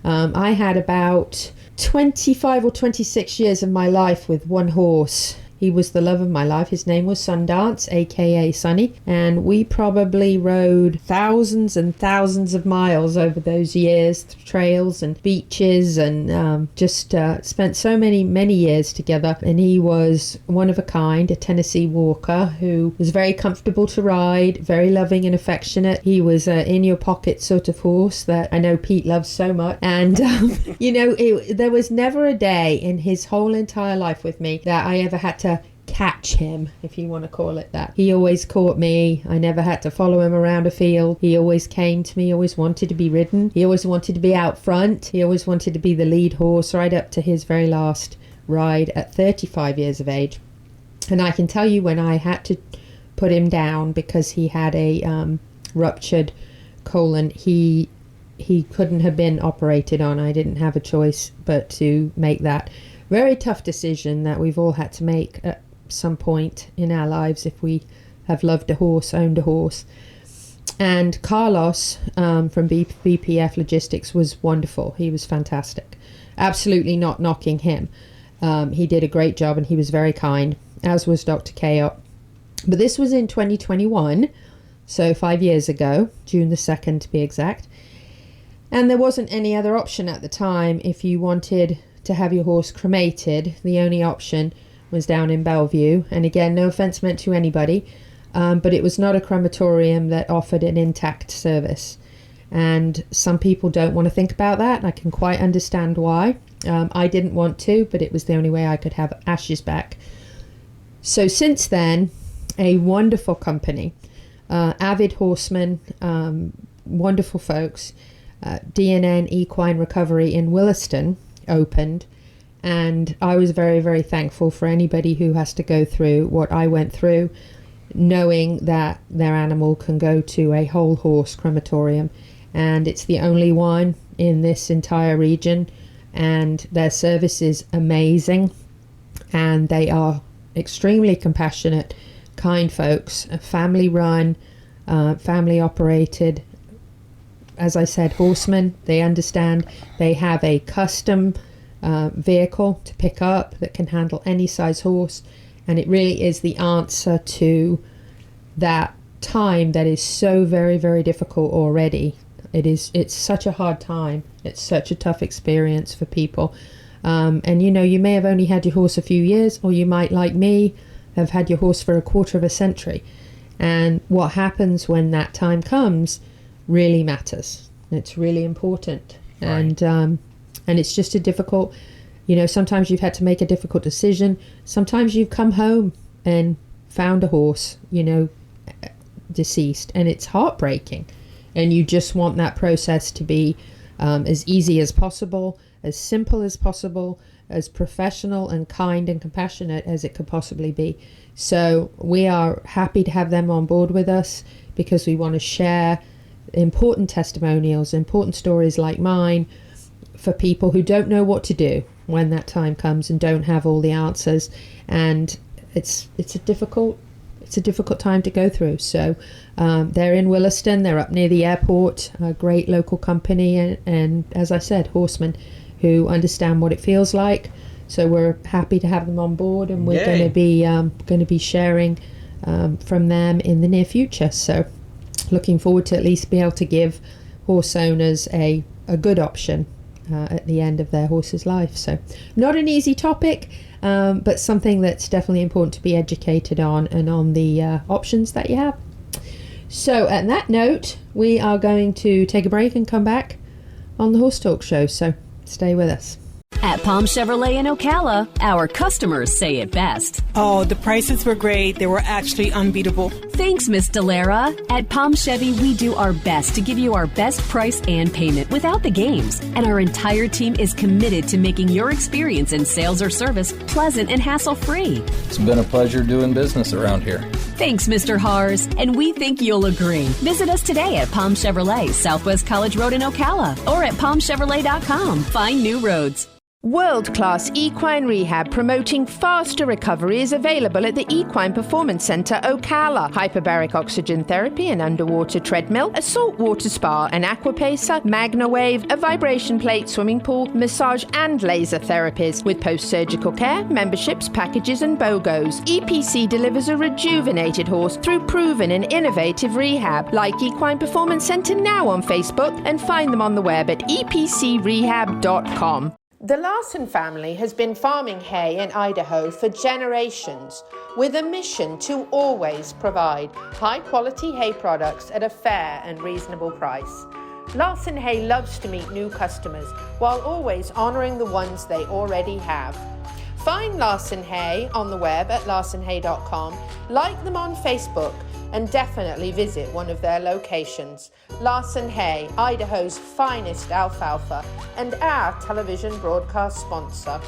I had about 25 or 26 years of my life with one horse. He was the love of my life. His name was Sundance, aka Sonny, and we probably rode thousands and thousands of miles over those years, trails and beaches, and just spent so many years together. And he was one of a kind, a Tennessee Walker, who was very comfortable to ride, very loving and affectionate. He was in your pocket sort of horse that I know Pete loves so much. And there was never a day in his whole entire life with me that I ever had to catch him, if you want to call it that. He always caught me. I never had to follow him around a field. He always came to me, always wanted to be ridden. He always wanted to be out front. He always wanted to be the lead horse, right up to his very last ride at 35 years of age. And I can tell you, when I had to put him down because he had a ruptured colon, he couldn't have been operated on. I didn't have a choice but to make that very tough decision that we've all had to make at some point in our lives if we have loved a horse, owned a horse. And Carlos from BPF Logistics was wonderful. He was fantastic. Absolutely not knocking him. He did a great job, and he was very kind, as was Dr. Cayot. But this was in 2021, So 5 years ago, June the 2nd to be exact. And there wasn't any other option at the time. If you wanted to have your horse cremated, the only option was down in Bellevue. And again, no offense meant to anybody, but it was not a crematorium that offered an intact service. And some people don't want to think about that. I can quite understand why. I didn't want to, but it was the only way I could have ashes back. So since then, a wonderful company, avid horsemen, wonderful folks, D&N Equine Recovery in Williston opened, and I was very, very thankful for anybody who has to go through what I went through, knowing that their animal can go to a whole horse crematorium, and it's the only one in this entire region, and their service is amazing, and they are extremely compassionate, kind folks, family run, family operated. As I said, horsemen, they understand. They have a custom vehicle to pick up that can handle any size horse, and it really is the answer to that time that is so very, very difficult already. It's such a hard time. It's such a tough experience for people. And you know, you may have only had your horse a few years, or you might, like me, have had your horse for a quarter of a century. And what happens when that time comes really matters. It's really important. Right. And it's just a difficult, you know, sometimes you've had to make a difficult decision. Sometimes you've come home and found a horse, you know, deceased, and it's heartbreaking. And you just want that process to be as easy as possible, as simple as possible, as professional and kind and compassionate as it could possibly be. So we are happy to have them on board with us, because we want to share important testimonials, important stories like mine, for people who don't know what to do when that time comes and don't have all the answers. And it's a difficult time to go through. So they're in Williston, they're up near the airport, a great local company, and as I said, horsemen who understand what it feels like. So we're happy to have them on board, and we're going to be sharing from them in the near future. So looking forward to at least be able to give horse owners a good option at the end of their horse's life. So not an easy topic, but something that's definitely important to be educated on, and on the options that you have. So at that note, we are going to take a break and come back on the Horse Talk Show. So stay with us. At Palm Chevrolet in Ocala, our customers say it best. Oh, the prices were great. They were actually unbeatable. Thanks, Miss Delara. At Palm Chevy, we do our best to give you our best price and payment without the games. And our entire team is committed to making your experience in sales or service pleasant and hassle-free. It's been a pleasure doing business around here. Thanks, Mr. Hars. And we think you'll agree. Visit us today at Palm Chevrolet, Southwest College Road in Ocala, or at palmchevrolet.com. Find new roads. World-class equine rehab promoting faster recovery is available at the Equine Performance Center Ocala. Hyperbaric oxygen therapy, an underwater treadmill, a saltwater spa, an aquapacer, MagnaWave, a vibration plate, swimming pool, massage and laser therapies. With post-surgical care, memberships, packages and BOGOs, EPC delivers a rejuvenated horse through proven and innovative rehab. Like Equine Performance Center now on Facebook, and find them on the web at epcrehab.com. The Larson family has been farming hay in Idaho for generations, with a mission to always provide high-quality hay products at a fair and reasonable price. Larson Hay loves to meet new customers while always honoring the ones they already have. Find Larson Hay on the web at larsonhay.com, like them on Facebook, and definitely visit one of their locations. Larson Hay, Idaho's finest alfalfa, and our television broadcast sponsor.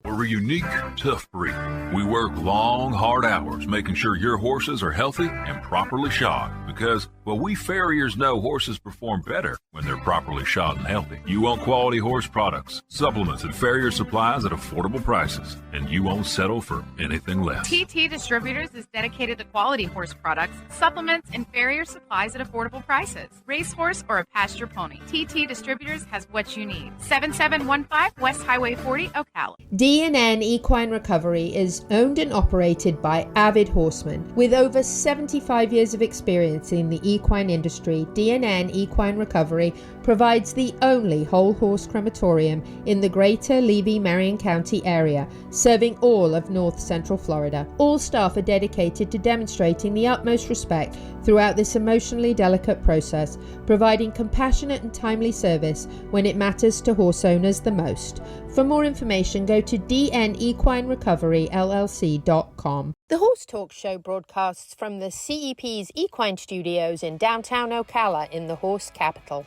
We're a unique, tough breed. We work long, hard hours making sure your horses are healthy and properly shod, because, well, we farriers know horses perform better when they're properly shod and healthy. You want quality horse products, supplements, and farrier supplies at affordable prices, and you won't settle for anything less. TT Distributors is dedicated to quality horse products, supplements, and farrier supplies at affordable prices. Racehorse or a pasture pony, TT Distributors has what you need. 7715 West Highway 40, Ocala. D&N Equine Recovery is owned and operated by avid horsemen. With over 75 years of experience in the equine industry, D&N Equine Recovery provides the only whole horse crematorium in the greater Levy-Marion County area, serving all of north central Florida. All staff are dedicated to demonstrating the utmost respect throughout this emotionally delicate process, providing compassionate and timely service when it matters to horse owners the most. For more information, go to dnequinerecoveryllc.com. The Horse Talk Show broadcasts from the CEP's Equine Studios in downtown Ocala in the horse capital.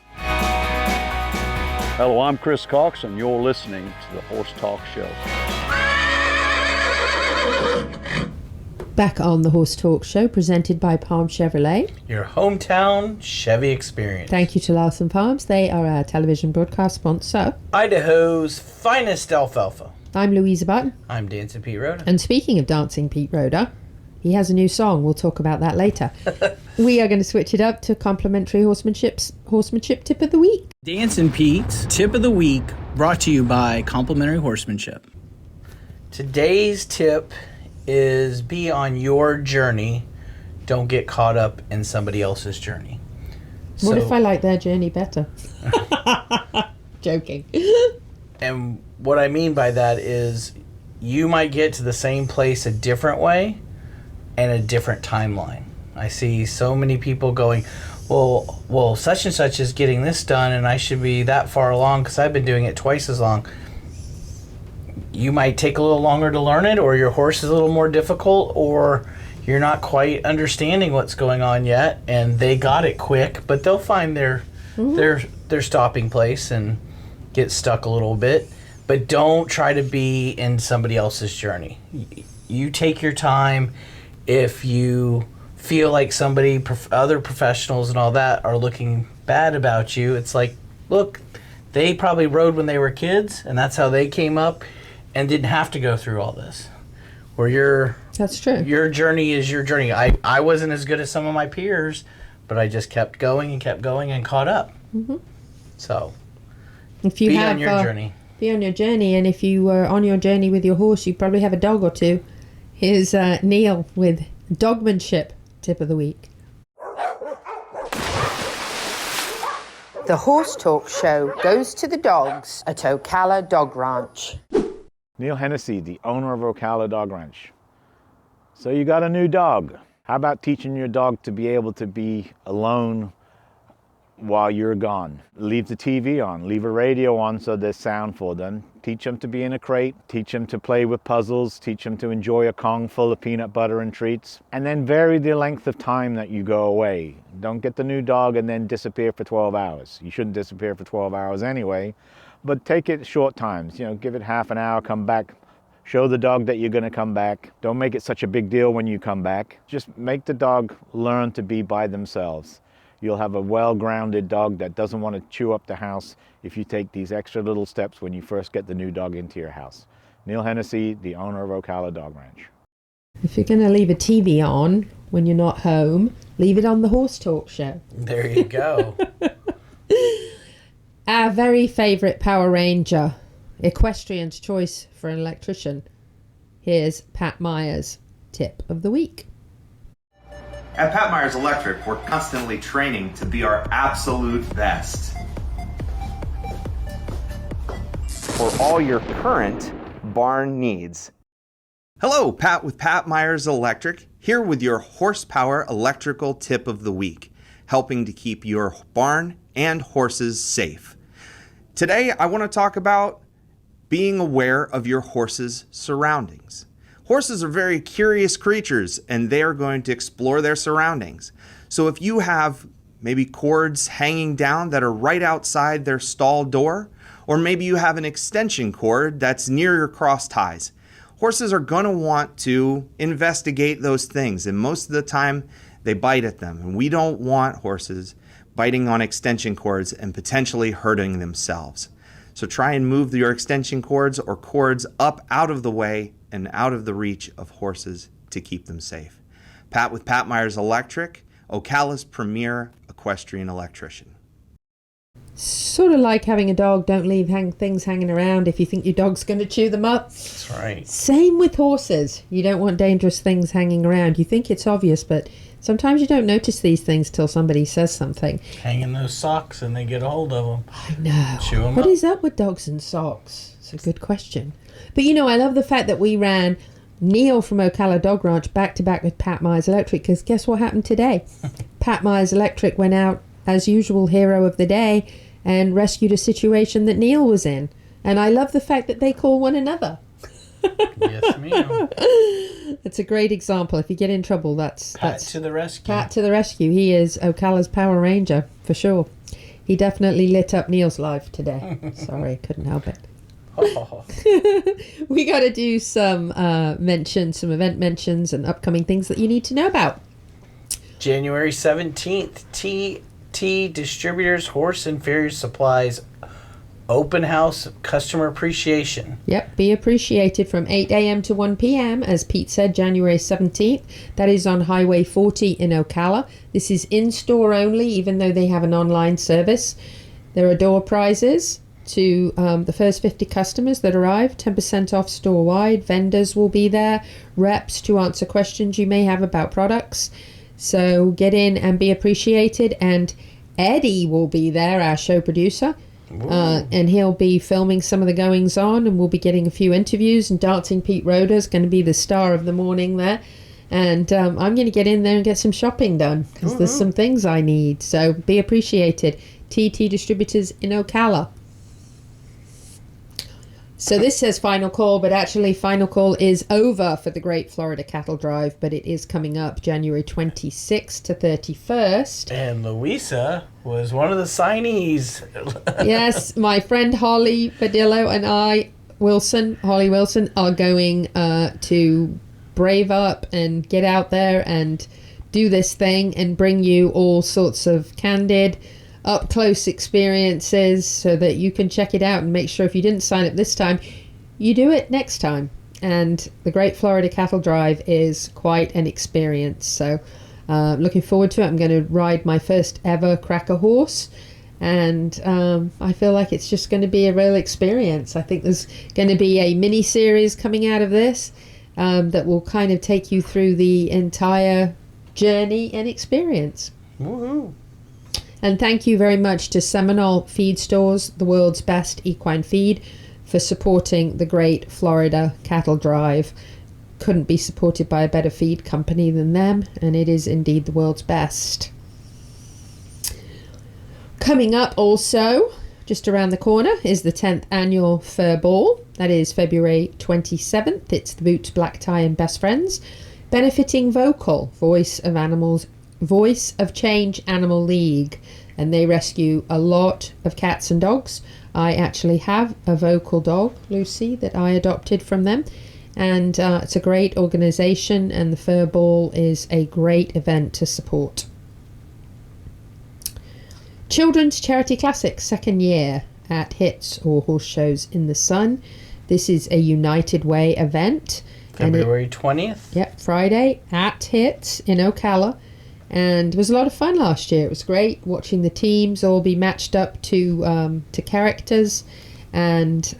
Hello, I'm Chris Cox, and you're listening to the Horse Talk Show. Back on the Horse Talk Show, presented by Palm Chevrolet. Your hometown Chevy experience. Thank you to Larson Farms. They are our television broadcast sponsor. Idaho's finest alfalfa. I'm Louisa Barton. I'm Dancing Pete Rhoda. And speaking of Dancing Pete Rhoda, he has a new song. We'll talk about that later. We are going to switch it up to complimentary horsemanship tip of the week. Dancing Pete's tip of the week, brought to you by Complimentary Horsemanship. Today's tip is be on your journey. Don't get caught up in somebody else's journey. What if I like their journey better? Joking. And what I mean by that is you might get to the same place a different way and a different timeline. I see so many people going, well, such and such is getting this done and I should be that far along because I've been doing it twice as long. You might take a little longer to learn it, or your horse is a little more difficult, or you're not quite understanding what's going on yet, and they got it quick, but they'll find their stopping place and get stuck a little bit. But don't try to be in somebody else's journey. You take your time. If you feel like other professionals and all that are looking bad about you, it's like, look, they probably rode when they were kids, and that's how they came up and didn't have to go through all this. That's true. Your journey is your journey. I wasn't as good as some of my peers, but I just kept going and caught up. Mm-hmm. So, if you be on your journey. Be on your journey, and if you were on your journey with your horse, you probably have a dog or two. Here's Neil with dogmanship tip of the week. The Horse Talk Show goes to the dogs at Ocala Dog Ranch. Neil Hennessy, the owner of Ocala Dog Ranch. So you got a new dog. How about teaching your dog to be able to be alone while you're gone? Leave the TV on, leave a radio on so there's sound for them. Teach them to be in a crate, teach them to play with puzzles, teach them to enjoy a Kong full of peanut butter and treats, and then vary the length of time that you go away. Don't get the new dog and then disappear for 12 hours. You shouldn't disappear for 12 hours anyway. But take it short times, give it half an hour, come back, show the dog that you're going to come back. Don't make it such a big deal when you come back. Just make the dog learn to be by themselves. You'll have a well-grounded dog that doesn't want to chew up the house if you take these extra little steps when you first get the new dog into your house. Neil Hennessy, the owner of Ocala Dog Ranch. If you're going to leave a TV on when you're not home, leave it on the Horse Talk Show. There you go. Our very favourite Power Ranger, equestrian's choice for an electrician. Here's Pat Myers' tip of the week. At Pat Myers Electric, we're constantly training to be our absolute best. For all your current barn needs. Hello, Pat with Pat Myers Electric, here with your horsepower electrical tip of the week, helping to keep your barn and horses safe. Today, I want to talk about being aware of your horse's surroundings. Horses are very curious creatures, and they are going to explore their surroundings. So if you have maybe cords hanging down that are right outside their stall door, or maybe you have an extension cord that's near your cross ties, horses are going to want to investigate those things, and most of the time they bite at them. And we don't want horses biting on extension cords and potentially hurting themselves. So try and move your extension cords or cords up out of the way and out of the reach of horses to keep them safe. Pat with Pat Myers Electric, Ocala's premier equestrian electrician. Sort of like having a dog. Don't leave things hanging around if you think your dog's going to chew them up. That's right. Same with horses. You don't want dangerous things hanging around. You think it's obvious, but sometimes you don't notice these things till somebody says something. Hanging those socks and they get a hold of them. I know. Chew them What up. is up with dogs and socks? It's a good question. But I love the fact that we ran Neil from Ocala Dog Ranch back to back with Pat Myers Electric, because guess what happened today? Pat Myers Electric went out, as usual, hero of the day, and rescued a situation that Neil was in. And I love the fact that they call one another. Yes, ma'am. It's a great example. If you get in trouble, that's to the rescue. Pat to the rescue. He is Ocala's Power Ranger, for sure. He definitely lit up Neil's life today. Sorry, couldn't help it. We got to do some some event mentions and upcoming things that you need to know about. January 17th, TT Distributors Horse and Farrier Supplies Open House Customer Appreciation. Yep, be appreciated from 8 a.m. to 1 p.m. as Pete said, January 17th. That is on Highway 40 in Ocala. This is in-store only, even though they have an online service. There are door prizes to the first 50 customers that arrive, 10% off store-wide. Vendors will be there, reps to answer questions you may have about products. So get in and be appreciated. And Eddie will be there, our show producer. And he'll be filming some of the goings on, and we'll be getting a few interviews. And Dancing Pete Roder's going to be the star of the morning there. And I'm going to get in there and get some shopping done, because there's some things I need. So be appreciated. TT Distributors in Ocala. So this says final call, but actually final call is over for the Great Florida Cattle Drive, but it is coming up January 26th to 31st. And Louisa was one of the signees. Yes, my friend Holly Badillo and Holly Wilson, are going to brave up and get out there and do this thing and bring you all sorts of candid, up-close experiences so that you can check it out and make sure if you didn't sign up this time, you do it next time. And the Great Florida Cattle Drive is quite an experience. So looking forward to it. I'm going to ride my first ever cracker horse. And I feel like it's just going to be a real experience. I think there's going to be a mini-series coming out of this that will kind of take you through the entire journey and experience. Woohoo! And thank you very much to Seminole Feed Stores, the world's best equine feed, for supporting the Great Florida Cattle Drive. Couldn't be supported by a better feed company than them, and it is indeed the world's best. Coming up also, just around the corner, is the 10th annual Fur Ball. That is February 27th. It's the Boots, Black Tie and Best Friends, benefiting Vocal, Voice of Change Animal League, and they rescue a lot of cats and dogs. I actually have a Vocal dog, Lucy, that I adopted from them, and it's a great organization, and the Fur Ball is a great event to support. Children's Charity Classic, second year at HITS, or Horse Shows in the Sun. This is a United Way event. February 20th. Yep, Friday at HITS in Ocala. And it was a lot of fun last year. It was great watching the teams all be matched up to characters and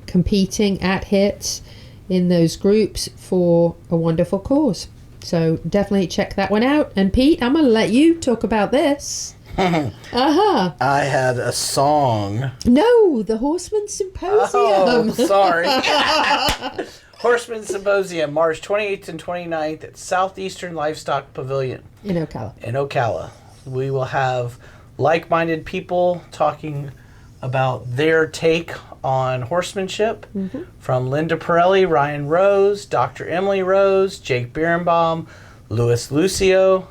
competing at HITS in those groups for a wonderful cause. So definitely check that one out. And Pete, I'm going to let you talk about this. I had a song. No, the Horseman Symposium. Oh, sorry. Horseman Symposium, March 28th and 29th at Southeastern Livestock Pavilion. In Ocala. In Ocala. We will have like-minded people talking about their take on horsemanship from Linda Pirelli, Ryan Rose, Dr. Emily Rose, Jake Birnbaum, Louis Lucio,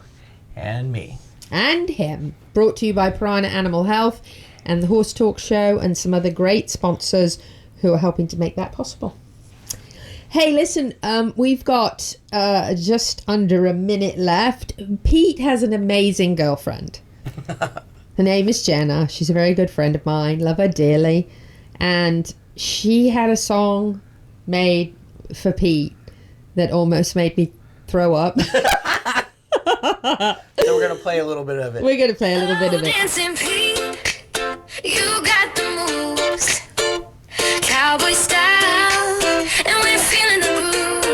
and me. And him. Brought to you by Piranha Animal Health and the Horse Talk Show and some other great sponsors who are helping to make that possible. Hey, listen, we've got just under a minute left. Pete has an amazing girlfriend. Her name is Jenna. She's a very good friend of mine. Love her dearly. And she had a song made for Pete that almost made me throw up. So we're going to play a little bit of it. We're going to play a little bit of it. Dancing Pete, you got the moves, cowboy style, and we're feeling the groove.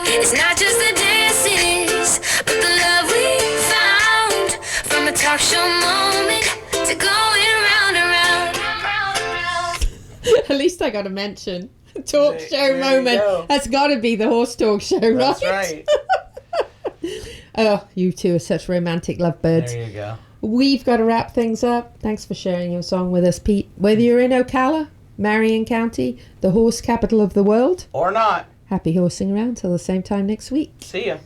It's not just the dances, but the love we found, from a talk show moment to going round and round. At least I got a mention. Talk show moment. That's got to be the horse talk show, right? That's right. Oh, you two are such romantic lovebirds. There you go. We've got to wrap things up. Thanks for sharing your song with us, Pete. Whether you're in Ocala, Marion County, the horse capital of the world, or not, happy horsing around till the same time next week. See ya.